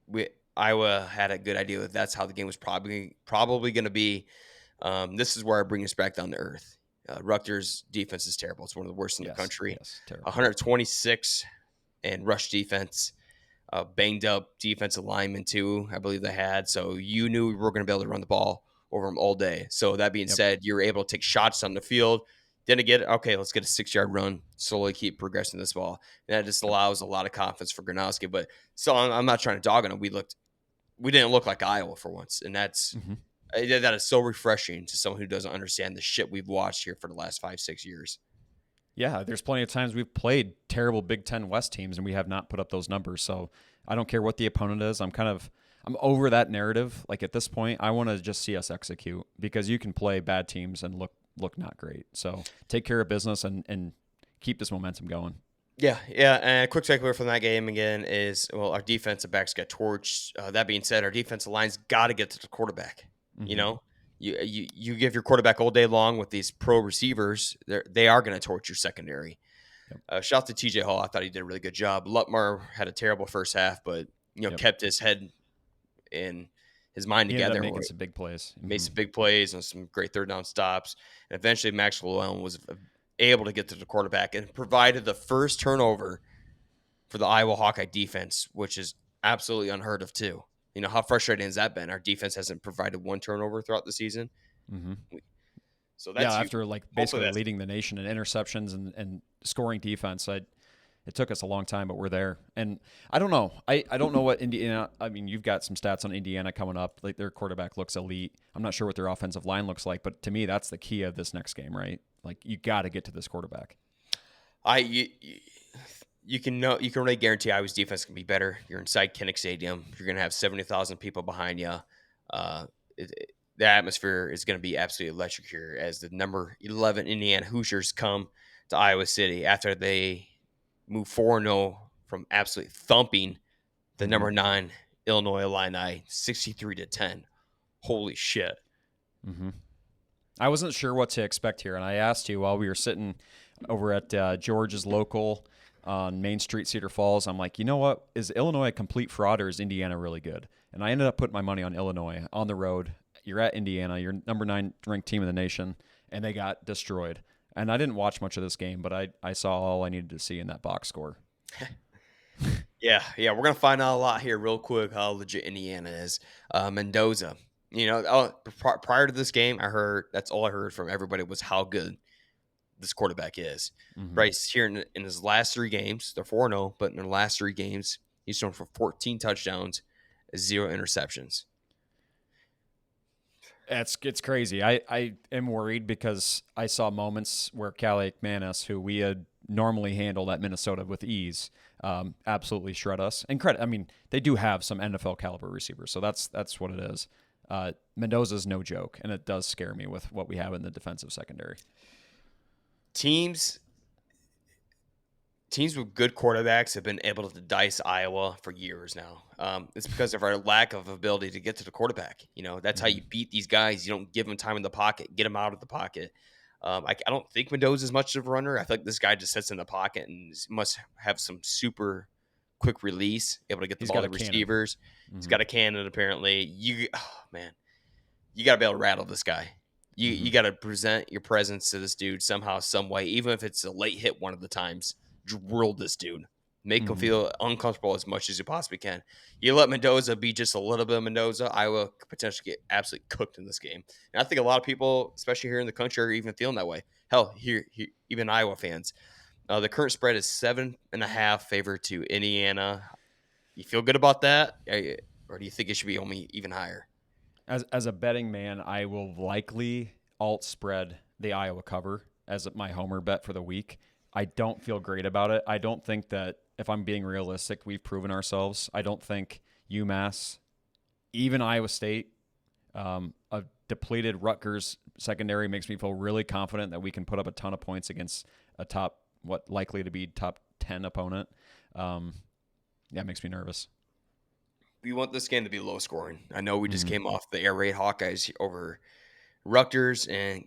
we Iowa had a good idea that that's how the game was probably going to be. This is where I bring us back down to earth. Rutgers defense is terrible. It's one of the worst in the Yes, country. yes, terrible. 126 and rush defense, banged up defensive lineman too. I believe they had, so you knew we were going to be able to run the ball over them all day. So that being Yep. said, you were able to take shots on the field. Didn't get it. Okay, let's get a 6 yard run. Slowly keep progressing this ball. And that just Yep. allows a lot of confidence for Gronowski. But so I'm not trying to dog on him. We didn't look like Iowa for once, and Hmm. that is so refreshing to someone who doesn't understand the shit we've watched here for the last 5 6 years. Yeah, there's plenty of times we've played terrible Big Ten West teams and we have not put up those numbers. So I don't care what the opponent is. I'm over that narrative. Like at this point, I want to just see us execute because you can play bad teams and look not great. So take care of business and keep this momentum going. Yeah, yeah. And a quick takeaway from that game again is, well, our defensive backs got torched. That being said, our defensive line's got to get to the quarterback. You Hmm. know, you give your quarterback all day long with these pro receivers, they are going to torch your secondary. Yep. Shout out to TJ Hall. I thought he did a really good job. Lutmar had a terrible first half, but Yep. kept his head and his mind He ended up together. making some big plays. Made Hmm. some big plays and some great third down stops. And eventually, Max Llewellyn was able to get to the quarterback and provided the first turnover for the Iowa Hawkeye defense, which is absolutely unheard of too. How frustrating has that been? Our defense hasn't provided one turnover throughout the season. Hmm. So Yeah, that's huge. after like Hopefully basically that's leading the nation in interceptions and scoring defense, it took us a long time, but we're there. And I don't know. I don't know what Indiana. I mean, you've got some stats on Indiana coming up. Like their quarterback looks elite. I'm not sure what their offensive line looks like, but to me, that's the key of this next game, right? Like you got to get to this quarterback. I you can really guarantee Iowa's defense can be better. You're inside Kinnick Stadium. You're going to have 70,000 people behind you. Uh, the atmosphere is going to be absolutely electric here as the number 11 Indiana Hoosiers come to Iowa City after they move 4-0 from absolutely thumping the Mm-hmm. number 9 Illinois Illini 63-10. Holy shit. Mm-hmm. I wasn't sure what to expect here, and I asked you while we were sitting over at George's local on Main Street, Cedar Falls. I'm like, you know what? Is Illinois a complete fraud or is Indiana really good? And I ended up putting my money on Illinois on the road. You're at Indiana, you're number 9 ranked team in the nation, and they got destroyed. And I didn't watch much of this game, but I saw all I needed to see in that box score. Yeah, yeah, we're gonna find out a lot here real quick how legit Indiana is. Mendoza, prior to this game, that's all I heard from everybody was how good this quarterback is. Mm-hmm. Bryce here in his last 3 games, they're 4-0, but in their last 3 games, he's thrown for 14 touchdowns, 0 interceptions. It's crazy. I am worried because I saw moments where Calais Manis, who we had normally handled at Minnesota with ease, absolutely shred us. And credit, I mean, they do have some NFL caliber receivers, so that's what it is. Mendoza's no joke, and it does scare me with what we have in the defensive secondary. Teams teams with good quarterbacks have been able to dice Iowa for years now. It's because of our lack of ability to get to the quarterback. That's how Mm-hmm. you beat these guys. You don't give them time in the pocket, get them out of the pocket. I don't think Mendoza is much of a runner. I think this guy just sits in the pocket and must have some super quick release, able to get the He's ball got to a cannon. receivers. He's Mm-hmm. got a cannon apparently. Man, you got to be able to rattle this guy. You Mm-hmm. you got to present your presence to this dude somehow, some way, even if it's a late hit one of the times. Drill this dude, make him Mm-hmm. feel uncomfortable as much as you possibly can. You let Mendoza be just a little bit of Mendoza, Iowa could potentially get absolutely cooked in this game. And I think a lot of people, especially here in the country, are even feeling that way. Hell, here even Iowa fans. The current spread is 7.5 favor to Indiana. You feel good about that, or do you think it should be only even higher? As a betting man, I will likely alt spread the Iowa cover as my homer bet for the week. I don't feel great about it. I don't think that if I'm being realistic, we've proven ourselves. I don't think UMass, even Iowa State, a depleted Rutgers secondary makes me feel really confident that we can put up a ton of points against a what likely to be top 10 opponent. Um, yeah, it makes me nervous. We want this game to be low scoring. I know we just Mm-hmm. came off the air raid Hawkeyes over Rutgers, and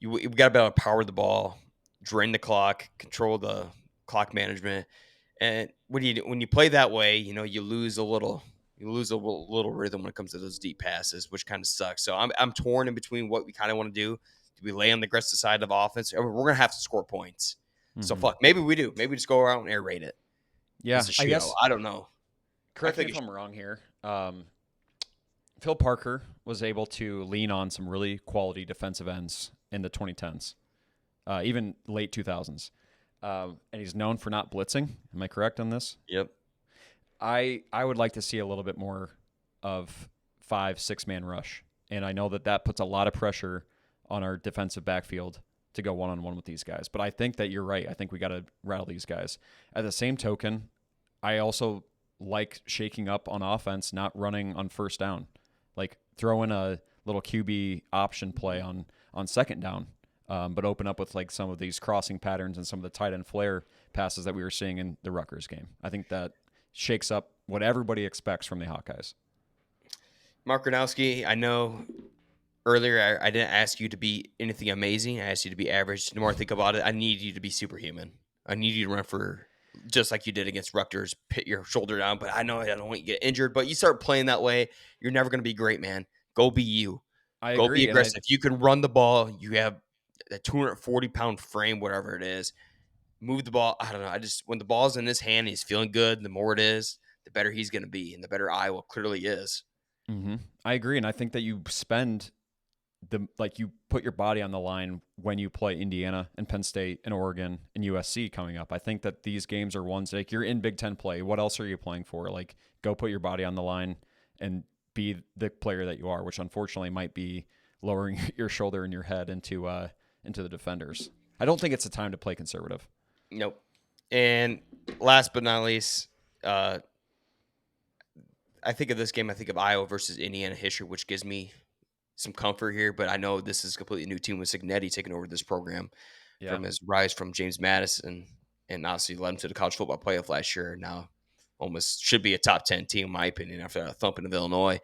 we got to be able to power the ball, drain the clock, control the clock management. And when you play that way, you lose a little rhythm when it comes to those deep passes, which kind of sucks. So I'm torn in between what we kind of want to do. Do we lay on the aggressive side of offense? We're gonna have to score points. So Hmm. fuck, maybe we do. Maybe we just go around and air raid it Yeah, as a I show. guess. I don't know. I Correct me think if it I'm wrong here. Phil Parker was able to lean on some really quality defensive ends in the 2010s, even late 2000s. And he's known for not blitzing. Am I correct on this? Yep. I would like to see a little bit more of 5-6 man rush, and I know that that puts a lot of pressure on our defensive backfield to go one on one with these guys. But I think that you're right. I think we got to rattle these guys. At the same token, I also like shaking up on offense, not running on first down, like throw in a little QB option play on second down. But open up with like some of these crossing patterns and some of the tight end flare passes that we were seeing in the Rutgers game. I think that shakes up what everybody expects from the Hawkeyes. Mark Gronowski, I know earlier I didn't ask you to be anything amazing. I asked you to be average. The more I think about it, I need you to be superhuman. I need you to run for just like you did against Rutgers, put your shoulder down. But I know I don't want you to get injured. But you start playing that way, you're never going to be great, man. Go be you. I Go be agree, and I aggressive. You can run the ball. You have a 240-pound frame, whatever it is. Move the ball. I don't know. I just when the ball's in his hand, he's feeling good. The more it is, the better he's going to be, and the better Iowa clearly is. mm-hmm. I agree, and I think that you spend you put your body on the line when you play Indiana and Penn State and Oregon and USC coming up. I think that these games are ones like you're in Big Ten play. What else are you playing for? Like go put your body on the line and be the player that you are, which unfortunately might be lowering your shoulder and your head into the defenders. I don't think it's a time to play conservative. Nope. And last but not least, uh, I think of this game. I think of Iowa versus Indiana history, which gives me some comfort here. But I know this is a completely new team with Signetti taking over this program Yeah. from his rise from James Madison, and obviously led him to the college football playoff last year. Now, almost should be a top 10 team in my opinion after a thumping of Illinois.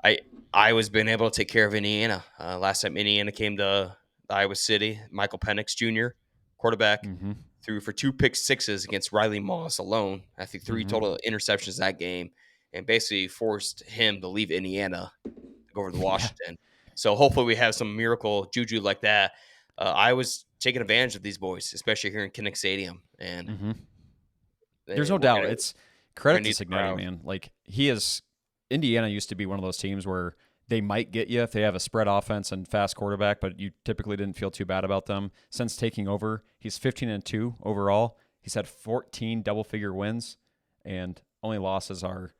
I Iowa's been able to take care of Indiana. Last time Indiana came to Iowa City, Michael Penix Jr., quarterback, Mm-hmm. threw for 2 pick sixes against Riley Moss alone. I think three Mm-hmm. total interceptions that game, and basically forced him to leave Indiana to go over to Yeah. Washington. So hopefully we have some miracle juju like that. I was taking advantage of these boys, especially here in Kinnick Stadium, and Mm-hmm. There's no we're doubt. gonna It's we're gonna credit to need the Signetti, crowd. man. Like he is Indiana used to be one of those teams where they might get you if they have a spread offense and fast quarterback, but you typically didn't feel too bad about them. Since taking over, he's 15-2 overall. He's had 14 double-figure wins, and only losses are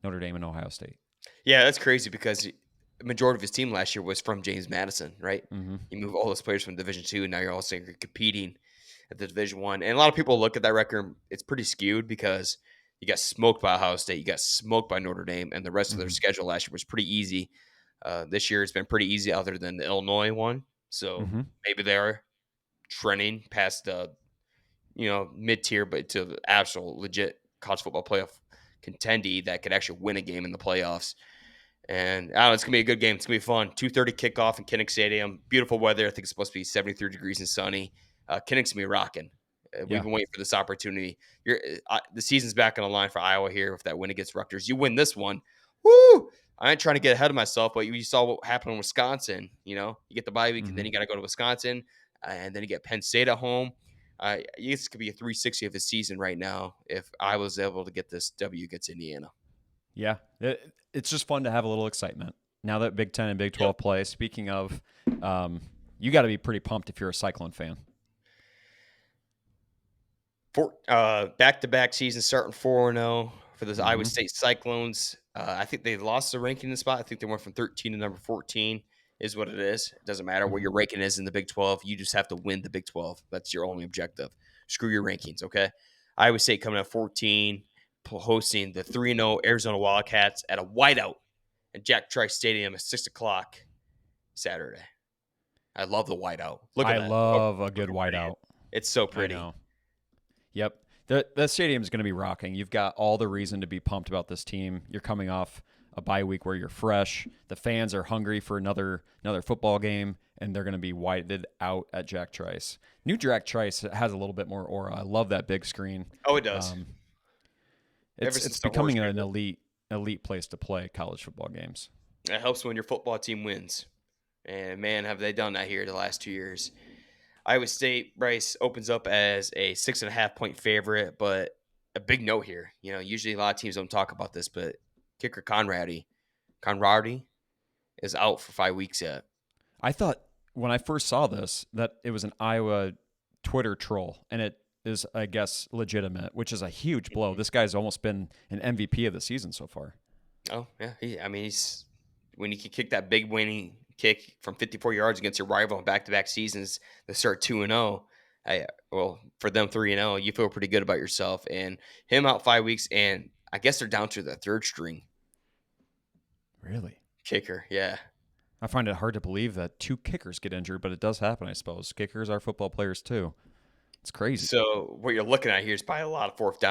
Notre Dame and Ohio State. Yeah, that's crazy because the majority of his team last year was from James Madison, right? Mm-hmm. You move all those players from Division Two, and now you're also competing at the Division One. And a lot of people look at that record; it's pretty skewed because you got smoked by Ohio State, you got smoked by Notre Dame, and the rest of their Mm-hmm. schedule last year was pretty easy. This year it's been pretty easy, other than the Illinois one. So Mm-hmm. maybe they're trending past the mid tier, but to the actual legit college football playoff contendee that could actually win a game in the playoffs. And I don't know, it's gonna be a good game. It's gonna be fun. 2:30 kickoff in Kinnick Stadium. Beautiful weather. I think it's supposed to be 73 degrees and sunny. Kinnick's gonna be rocking. We've Yeah. been waiting for this opportunity. The season's back on the line for Iowa here with that win against Rutgers. You win this one, woo! I ain't trying to get ahead of myself, but you saw what happened in Wisconsin. You get the bye week, and Mm-hmm. then you got to go to Wisconsin, and then you get Penn State at home. This could be a 360 of the season right now if I was able to get this W against Indiana. Yeah. It's just fun to have a little excitement. Now that Big Ten and Big Yep. 12 play, speaking of, you got to be pretty pumped if you're a Cyclone fan. Back-to-back seasons starting 4-0 for those Iowa Mm-hmm. State Cyclones. I think they lost the ranking spot. I think they went from 13 to number 14 is what it is. It doesn't matter what Mm-hmm. your ranking is in the Big 12. You just have to win the Big 12. That's your only objective. Screw your rankings, okay? Iowa State coming at 14, hosting the 3-0 Arizona Wildcats at a whiteout at Jack Trice Stadium at 6 o'clock Saturday. I love the whiteout. Look at I that. Look love a how good pretty it is. whiteout. It's so I pretty. know. Yep. The stadium is going to be rocking. You've got all the reason to be pumped about this team. You're coming off a bye week where you're fresh. The fans are hungry for another football game, and they're going to be whited out at Jack Trice. New Jack Trice has a little bit more aura. I love that big screen. Oh, it does. Um, Ever it's since the horse becoming an people. elite place to play college football games. It helps when your football team wins. And man, have they done that here the last 2 years. Iowa State, Bryce, opens up as a 6.5 point favorite, but a big note here. Usually a lot of teams don't talk about this, but kicker Conradi is out for 5 weeks yet. I thought when I first saw this that it was an Iowa Twitter troll, and it is, I guess, legitimate, which is a huge blow. Mhm. This guy's almost been an MVP of the season so far. Oh yeah, he's when he can kick that big winning kick from 54 yards against your rival in back-to-back seasons to start 2-0. Well, for them 3-0, you feel pretty good about yourself. And him out 5 weeks, and I guess they're down to the third string Really? kicker. Yeah. I find it hard to believe that two kickers get injured, but it does happen, I suppose. Kickers are football players too. It's crazy. So what you're looking at here is probably a lot of fourth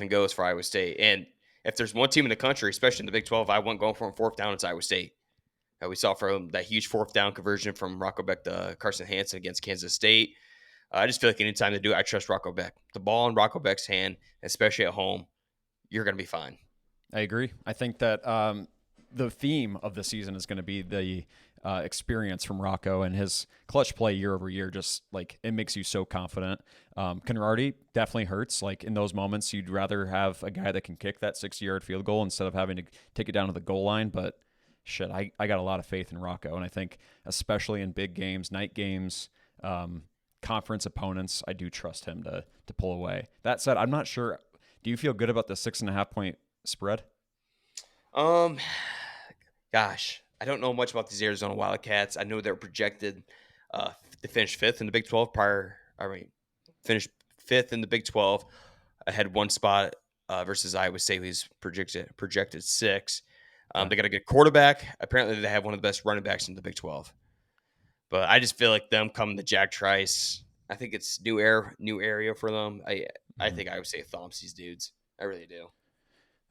and goes for Iowa State. And if there's one team in the country, especially in the Big 12, I want going for a fourth down, it's Iowa State. We saw from that huge fourth down conversion from Rocco Beck to Carson Hansen against Kansas State. I just feel like anytime they do it, I trust Rocco Beck. The ball in Rocco Beck's hand, especially at home, you're going to be fine. I agree. I think that the theme of the season is going to be the experience from Rocco and his clutch play year over year. Just like it makes you so confident. Conradi definitely hurts. Like in those moments, you'd rather have a guy that can kick that 60-yard field goal instead of having to take it down to the goal line. But shit, I got a lot of faith in Rocco, and I think especially in big games, night games, conference opponents, I do trust him to pull away. That said, I'm not sure. Do you feel good about the 6.5 point spread? Um, Gosh, I don't know much about these Arizona Wildcats. I know they're projected to finish fifth in the Big 12. Finished fifth in the Big 12. I had one spot versus Iowa State, who's projected six. Okay. They got a good quarterback. Apparently, they have one of the best running backs in the Big 12. But I just feel like them coming to Jack Trice. I think it's new area for them. I Mhm. think Iowa State thumps these dudes. I really do.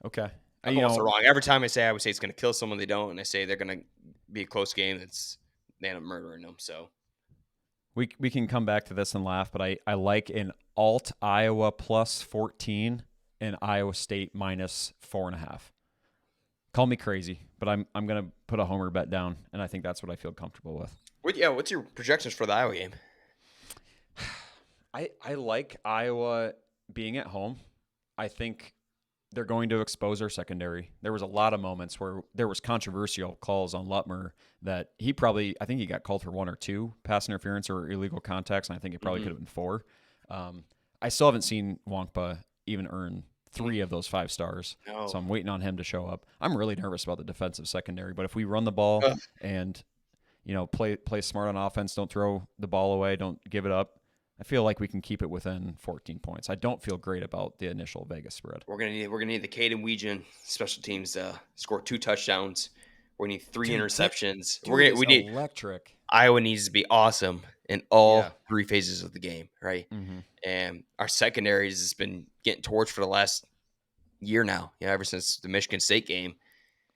Okay. I'm also wrong. Every time I say Iowa State's going to kill someone, they don't, and I say they're going to be a close game. They end up murdering them. So We can come back to this and laugh, but I like an alt Iowa plus 14 and Iowa State minus 4.5. Call me crazy, but I'm gonna put a homer bet down, and I think that's what I feel comfortable with. what's your projections for the Iowa game? I like Iowa being at home. I think they're going to expose our secondary. There was a lot of moments where there was controversial calls on Lutmer that I think he got called for one or two pass interference or illegal contacts, and I think it probably could have been four. I still haven't seen Wonkpa even earn three of those 5 stars, No. so I'm waiting on him to show up. I'm really nervous about the defensive secondary, but if we run the ball Ugh. and play smart on offense, don't throw the ball away, don't give it up, I feel like we can keep it within 14 points. I don't feel great about the initial Vegas spread. We're gonna need the Caden Weegan special teams to score 2 touchdowns. We're gonna need three Dude, that interceptions. dude is We need electric. Iowa needs to be awesome in Yeah. all three phases of the game, right? Mm-hmm. And our secondaries has been getting torched for the last year now. Ever since the Michigan State game,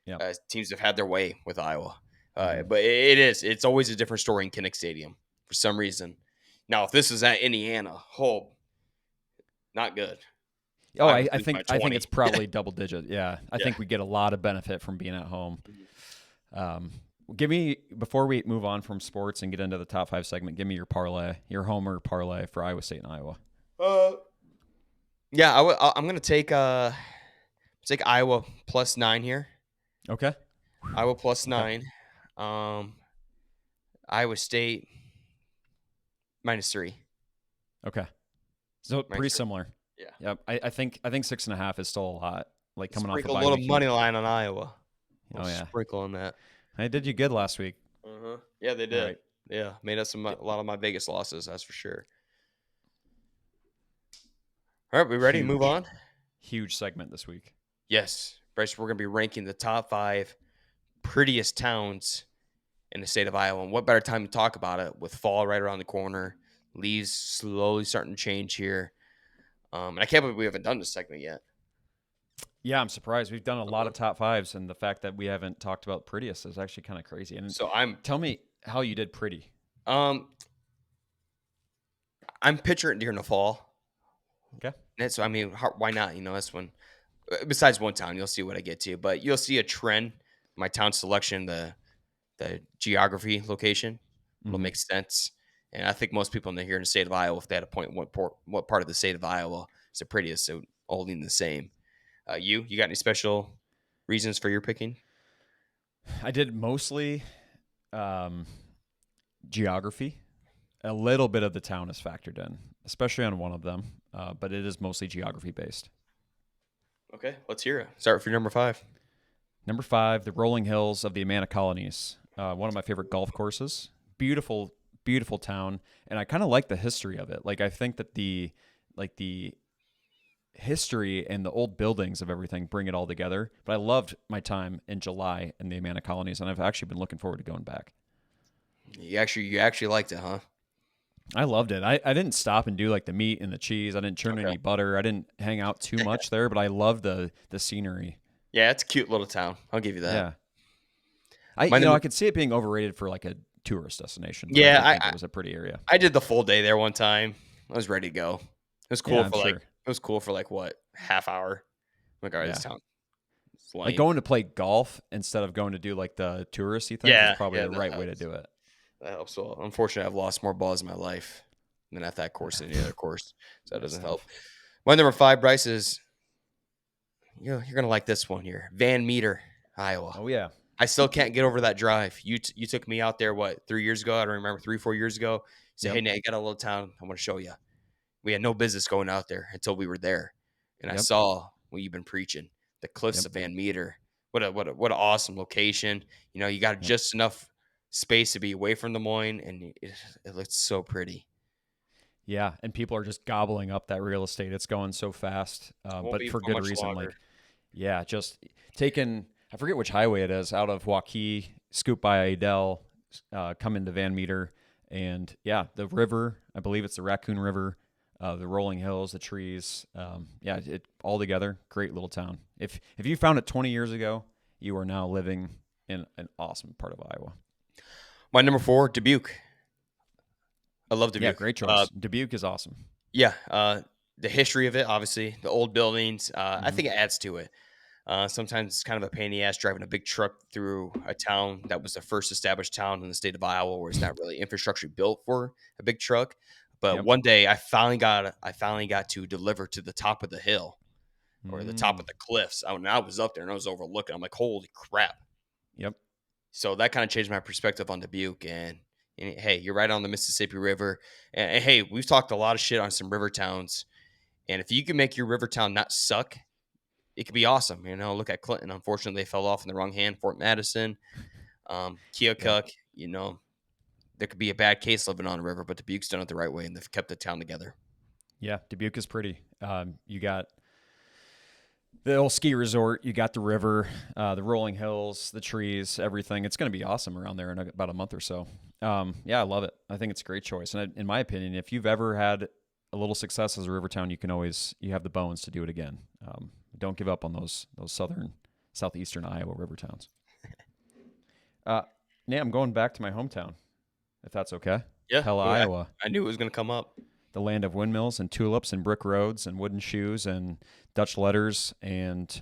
Yeah. teams have had their way with Iowa. Mm-hmm. But it's always a different story in Kinnick Stadium for some reason. Now, if this is at Indiana, not good. Oh, I would I lose by think I think 20. it's probably double digit. Yeah, I Yeah. think we get a lot of benefit from being at home. Mhm. Um, Give me before we move on from sports and get into the top 5 segment. Give me your parlay, your homer parlay for Iowa State and Iowa. Uh, yeah, I'm gonna take Iowa +9 here. Okay. Iowa plus Okay. 9. Um, Iowa State -3. Okay. So Minus pretty three. similar. Yeah. Yep. I think 6.5 is still a lot. Like coming off a Sprinkle a bye little week. money line on Iowa. A Oh little yeah. sprinkle on that. I did you good last week. Yeah, they All did. right. Yeah, made us a lot of my Vegas losses. That's for sure. All right, we ready to move Huge, on? huge segment this week. Yes, Bryce. We're gonna be ranking the top 5 prettiest towns in the state of Iowa. And what better time to talk about it with fall right around the corner? Leaves slowly starting to change here. And I can't believe we haven't done this segment yet. Yeah, I'm surprised. We've done a lot Uh-huh. of top fives, and the fact that we haven't talked about prettiest is actually kind of crazy. And So I'm tell me how you did pretty. um I'm picturing during the fall. Okay. That's I mean, why not? That's when. Besides one town, you'll see what I get to, but you'll see a trend. My town selection, the geography location, will Mm-hmm. make sense. And I think most people here in the state of Iowa, if they had a point, what part of the state of Iowa is the prettiest, so all lean the same. You got any special reasons for your picking? I did mostly um, geography. A little bit of the town is factored in, especially on one of them, but it is mostly geography based. Okay, let's hear it. Start with your number five. Number 5, the rolling hills of the Amana Colonies. One of my favorite golf courses. Beautiful, beautiful town, and I kind of like the history of it. Like I think that the history and the old buildings of everything bring it all together. But I loved my time in July in the Amana Colonies, and I've actually been looking forward to going back. You actually liked it, huh? I loved it. I didn't stop and do like the meat and the cheese. I didn't churn Okay. any butter. I didn't hang out too much there, but I loved the scenery. Yeah, it's a cute little town. I'll give you that. Yeah. My number. I could see it being overrated for like a tourist destination, but I Yeah, did think I, it was a pretty area. I did the full day there one time. I was ready to go. It was Yeah, cool I'm for like sure. it was cool for like what, half hour. I'm like, all right, this Yeah. town is Like lame. going to play golf instead of going to do like the touristy things is Yeah, probably yeah, the that right way to helps. do it. That helps. Well, unfortunately, I've lost more balls in my life than at that course than any other course, so that That's doesn't help. tough. My number five, Bryce, is you're gonna like this one here, Van Meter, Iowa. Oh yeah. I still can't get over that drive. You took me out there what 3 years ago? I don't remember 3 4 years ago. You said, Yep. "Hey Nate, I got a little town. I want to show you." We had no business going out there until we were there, and I Yep. saw what you've been preaching, the cliffs Yep. of Van Meter. What an awesome location. You got Yep. just enough space to be away from Des Moines, and it looks so pretty. Yeah, and people are just gobbling up that real estate. It's going so fast, Won't but be for for good much reason. longer. Like, yeah, just taking. I forget which highway it is out of Waukee, scoop by Adel, come into Van Meter, and yeah, the river. I believe it's the Raccoon River, the rolling hills, the trees. Yeah, it all together, great little town. If you found it 20 years ago, you are now living in an awesome part of Iowa. My number four, Dubuque. I love Yeah, Dubuque. great choice. Dubuque is awesome. Yeah, the history of it, obviously, the old buildings. I Hmm. think it adds to it. Sometimes it's kind of a pain in the ass driving a big truck through a town that was the first established town in the state of Iowa, where it's not really infrastructure built for a big truck. But Yep. one day, I finally got to deliver to the top of the hill or the top Mm. of the cliffs. I was up there and I was overlooking. I'm like, holy crap! Yep. So that kind of changed my perspective on Dubuque. And hey, you're right on the Mississippi River. And hey, we've talked a lot of shit on some river towns. And if you can make your river town not suck, it could be awesome. Look at Clinton. Unfortunately, they fell off in the wrong hand. Fort Madison, Yep. Keokuk. There could be a bad case living on a river, but Dubuque's done it the right way and they've kept the town together. Yeah, Dubuque is pretty. You got the old ski resort, you got the river, the rolling hills, the trees, everything. It's going to be awesome around there in about a month or so. Yeah, I love it. I think it's a great choice. And in my opinion, if you've ever had a little success as a river town, you have the bones to do it again. Don't give up on those southeastern Iowa river towns. Uh, yeah, I'm going back to my hometown, if that's okay. Yeah, Pella, well, I, Iowa, I knew it was going to come up. the land of windmills and tulips and brick roads and wooden shoes and Dutch letters and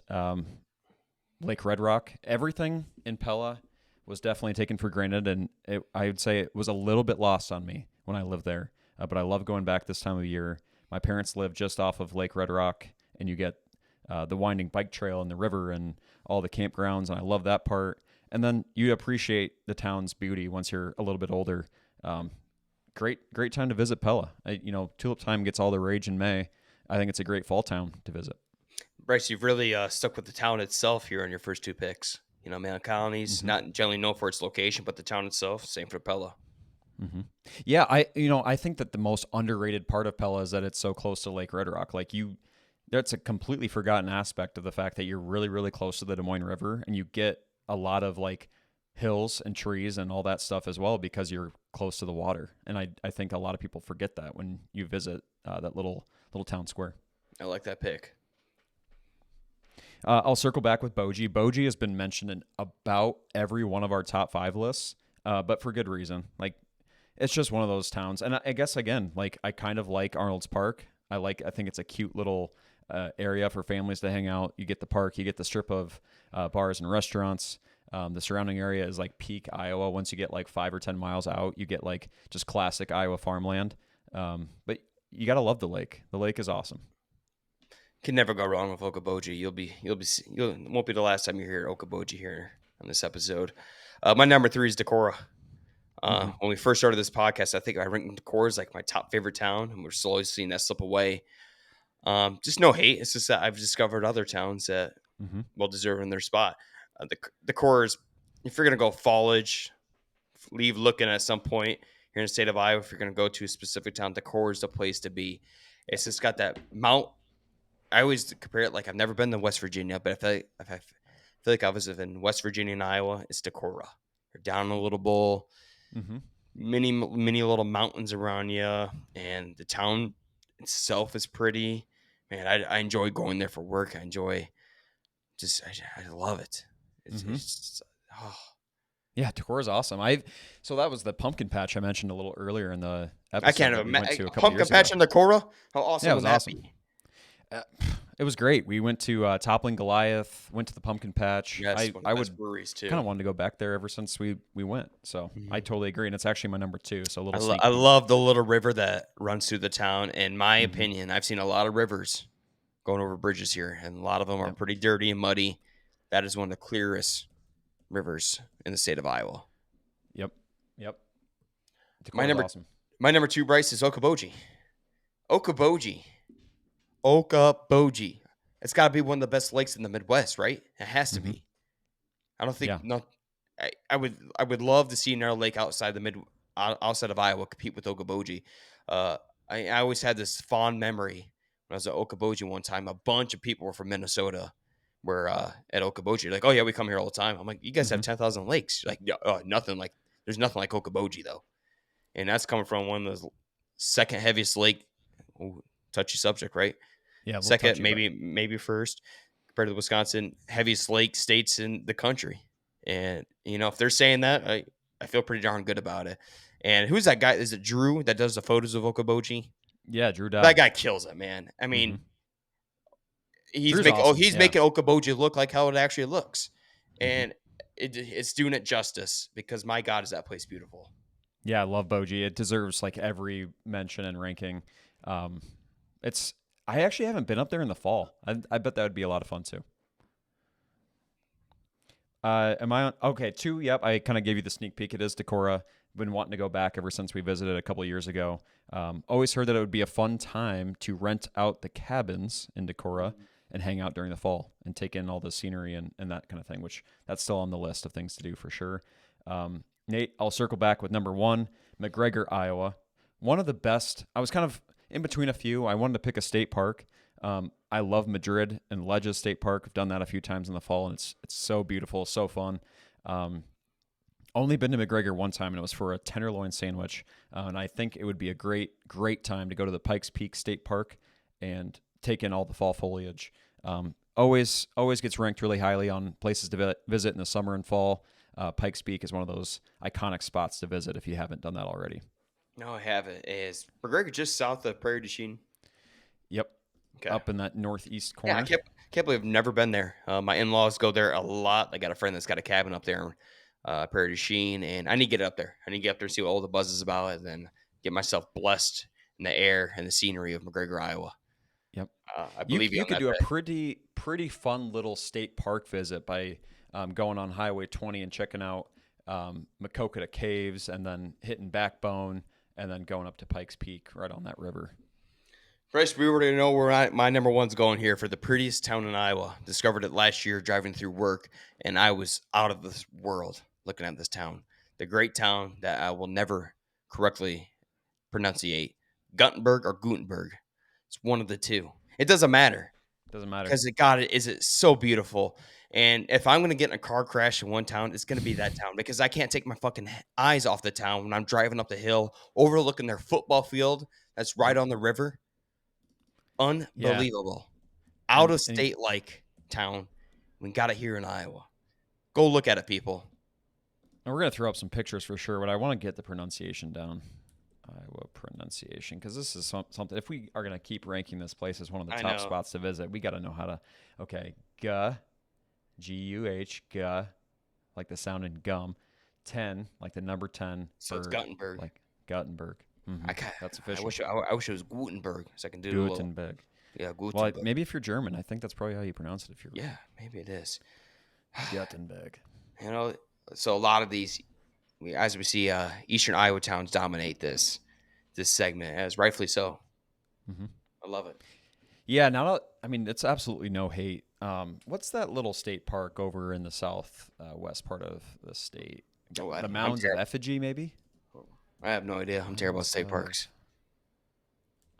Lake Red Rock. Everything in Pella was definitely taken for granted, and I would say it was a little bit lost on me when I lived there. But I love going back this time of year. My parents live just off of Lake Red Rock, and you get the winding bike trail and the river and all the campgrounds, and I love that part. And then you appreciate the town's beauty once you're a little bit older. Um, great time to visit Pella. Tulip time gets all the rage in May. I think it's a great fall town to visit. Bryce, you've really stuck with the town itself here on your first two picks. Mount Colony's Hmm. not generally known for its location, but the town itself, same for Pella. Hmm. Yeah, I think that the most underrated part of Pella is that it's so close to Lake Red Rock. That's a completely forgotten aspect of the fact that you're really really close to the Des Moines River, and you get a lot of like hills and trees and all that stuff as well because you're close to the water. And I think a lot of people forget that when you visit that little town square. I like that pick. I'll circle back with Boji. Boji has been mentioned in about every one of our top 5 lists, but for good reason. Like, it's just one of those towns, and I guess again, like I kind of like Arnold's Park. I think it's a cute little area for families to hang out. You get the park, you get the strip of bars and restaurants. The surrounding area is like peak Iowa. Once you get like 5 or 10 miles out, you get like just classic Iowa farmland. But you gotta love the lake. The lake is awesome. Can never go wrong with Okoboji. You'll it won't be the last time you hear Okoboji here on this episode. My number three is Decorah. Mm-hmm. When we first started this podcast, I think I ranked Decorah as like my top favorite town, and we're slowly seeing that slip away. Just no hate. It's just that I've discovered other towns that Mm-hmm. well deserve in their spot. The core is if you're gonna go foliage, leave looking at some point here in the state of Iowa. If you're gonna go to a specific town, the core is the place to be. Yeah. It's just got that mount. I always compare it like I've never been to West Virginia, but if I feel like I was in West Virginia and Iowa, it's Decorah. You're down a little bowl, Mm-hmm. many little mountains around you, and the town itself is pretty. Man, I enjoy going there for work. I love it. Mm-hmm. It's oh, Yeah, Decorah is awesome. So that was the pumpkin patch I mentioned a little earlier in the I episode can't that we went imagine to a couple pumpkin years ago. patch in Decorah. How Yeah, awesome it would was that awesome. be? Uh, it was great. We went to Toppling Goliath, went to the pumpkin patch. Yes, I one of I the would best breweries kind too. of wanted to go back there ever since we went. So I Mhm. totally agree, and it's actually my number two. So a I, little lo- sneak I peek. love the little river that runs through the town. In my Mm-hmm. opinion, I've seen a lot of rivers going over bridges here, and a lot of them are Yep. pretty dirty and muddy. That is one of the clearest rivers in the state of Iowa. Yep. Yep. My Decorah is number awesome. my number two, Bryce, is Okoboji. Okoboji. Okoboji. It's got to be one of the best lakes in the Midwest, right? It has to Mm-hmm. be. I don't think Yeah. no. I would love to see another lake outside of Iowa compete with Okoboji. Uh, I always had this fond memory when I was at Okoboji one time. A bunch of people were from Minnesota were at Okoboji. Like, oh yeah, we come here all the time. I'm like, you guys Mm-hmm. have 10,000 lakes. Like, yeah, nothing like there's nothing like Okoboji though, and that's coming from one of the second heaviest lake. Ooh, touchy subject, right? Yeah, a little Second, touchy, but maybe first compared to the Wisconsin heaviest lake states in the country. And if they're saying that, I feel pretty darn good about it. And who's that guy? Is it Drew that does the photos of Okoboji? yeah, Drew That Dow. guy kills it, man. I Mm-hmm. mean, he's Drew's making awesome. he's Yeah. making Okoboji look like how it actually looks, Mm-hmm. and it's doing it justice because my God, is that place beautiful? Yeah, I love Boji. It deserves like every mention and ranking. Um, it's I actually haven't been up there in the fall. I bet that would be a lot of fun too. Am I on? Okay, two. Yep, I kind of gave you the sneak peek. It is Decorah. Been wanting to go back ever since we visited a couple of years ago. Always heard that it would be a fun time to rent out the cabins in Decorah and hang out during the fall and take in all the scenery and that kind of thing, which that's still on the list of things to do for sure. Nate, I'll circle back with number one, McGregor, Iowa. One of the best. I was kind of in between a few. I wanted to pick a state park. I love Madrid and Ledges State Park. I've done that a few times in the fall, and it's so beautiful, so fun. Um, Only been to McGregor one time, and it was for a tenderloin sandwich. And I think it would be a great time to go to the Pikes Peak State Park and take in all the fall foliage. Always gets ranked really highly on places to visit in the summer and fall. Pikes Peak is one of those iconic spots to visit if you haven't done that already. No, I haven't. Is McGregor just south of Prairie du Chien? Yep, Okay. up in that northeast Yeah, I corner. can't believe I've never been there. My in laws go there a lot. I got a friend that's got a cabin up there, Prairie du Chien, and I need to get up there. I need to get up there and see what all the buzz is about, and then get myself blessed in the air and the scenery of McGregor, Iowa. Yep. I You believe you you on could that do a day. pretty fun little state park visit by going on Highway 20 and checking out Makokata Caves and then hitting Backbone and then going up to Pikes Peak right on that river. Bryce, we already know where my number one's going here for the prettiest town in Iowa. Discovered it last year driving through work, and I was out of this world looking at this town. The great town that I will never correctly pronunciate, Gutenberg or Gutenberg. It's one of the two. It doesn't matter Doesn't matter. because it so beautiful. And if I'm gonna get in a car crash in one town, it's gonna be that town because I can't take my fucking eyes off the town when I'm driving up the hill, overlooking their football field that's right Yep. on the river. Yeah. Unbelievable. Out And of state like town. We got it here in Iowa. Go look at it, people. we're gonna throw up some pictures for sure, but I want to get the pronunciation down. Iowa pronunciation, because this is something. If we are gonna keep ranking this place as one of the I top know. spots to visit, we got to know how to. Okay, Guh, Guh, like the sound in gum. 10, like the number 10 So it's for Guttenberg. like Guttenberg. I ca That's I official. wish I wish it was Gutenberg, so I can do a little. Gutenberg. Yeah, Well, Gutenberg. maybe if you're German, I think that's probably how you pronounce it. If you're Yeah, maybe it is. Gutenberg. You know, so a lot of these, as we see, Eastern Iowa towns dominate this segment, as rightfully so. hmm I love it. Yeah, now I mean it's absolutely no hate. What's that little state park over in the south west part of the state? Oh, The I'm Mounds of terrible. Effigy, maybe. I have no idea. I'm terrible at Mounds state of parks.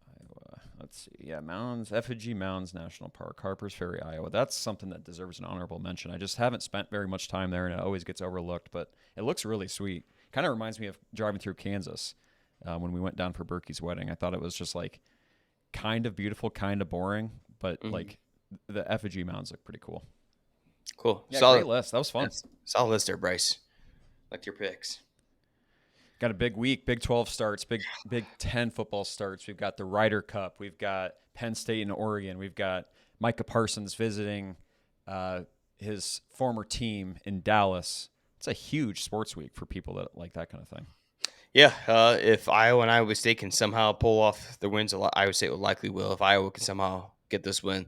Iowa. Let's see. Yeah, Mounds, Effigy Mounds National Park, Harpers Ferry, Iowa. That's something that deserves an honorable mention. I just haven't spent very much time there, and it always gets overlooked. But it looks really sweet. Kind of reminds me of driving through Kansas when we went down for Berkey's wedding. I thought it was just like kind of beautiful, kind of boring, but Mhm. like the effigy mounds look pretty cool. Cool. Yeah, Solid. great list. That was fun. That's solid list there, Bryce. Like your picks. Got a big week. Big 12 starts. Big 10 football starts. We've got the Ryder Cup. We've got Penn State and Oregon. We've got Micah Parsons visiting his former team in Dallas. It's a huge sports week for people that like that kind of thing. Yeah, if Iowa and Iowa State can somehow pull off the wins, Iowa State will likely will. If Iowa can somehow get this win,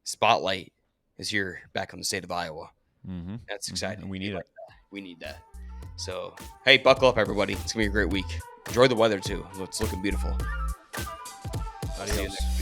spotlight is here back on the state of Iowa. That's exciting. And we need like it. that. We need that. So, hey, buckle up, everybody. It's gonna be a great week. Enjoy the weather too. It's looking beautiful. See you Adios. next.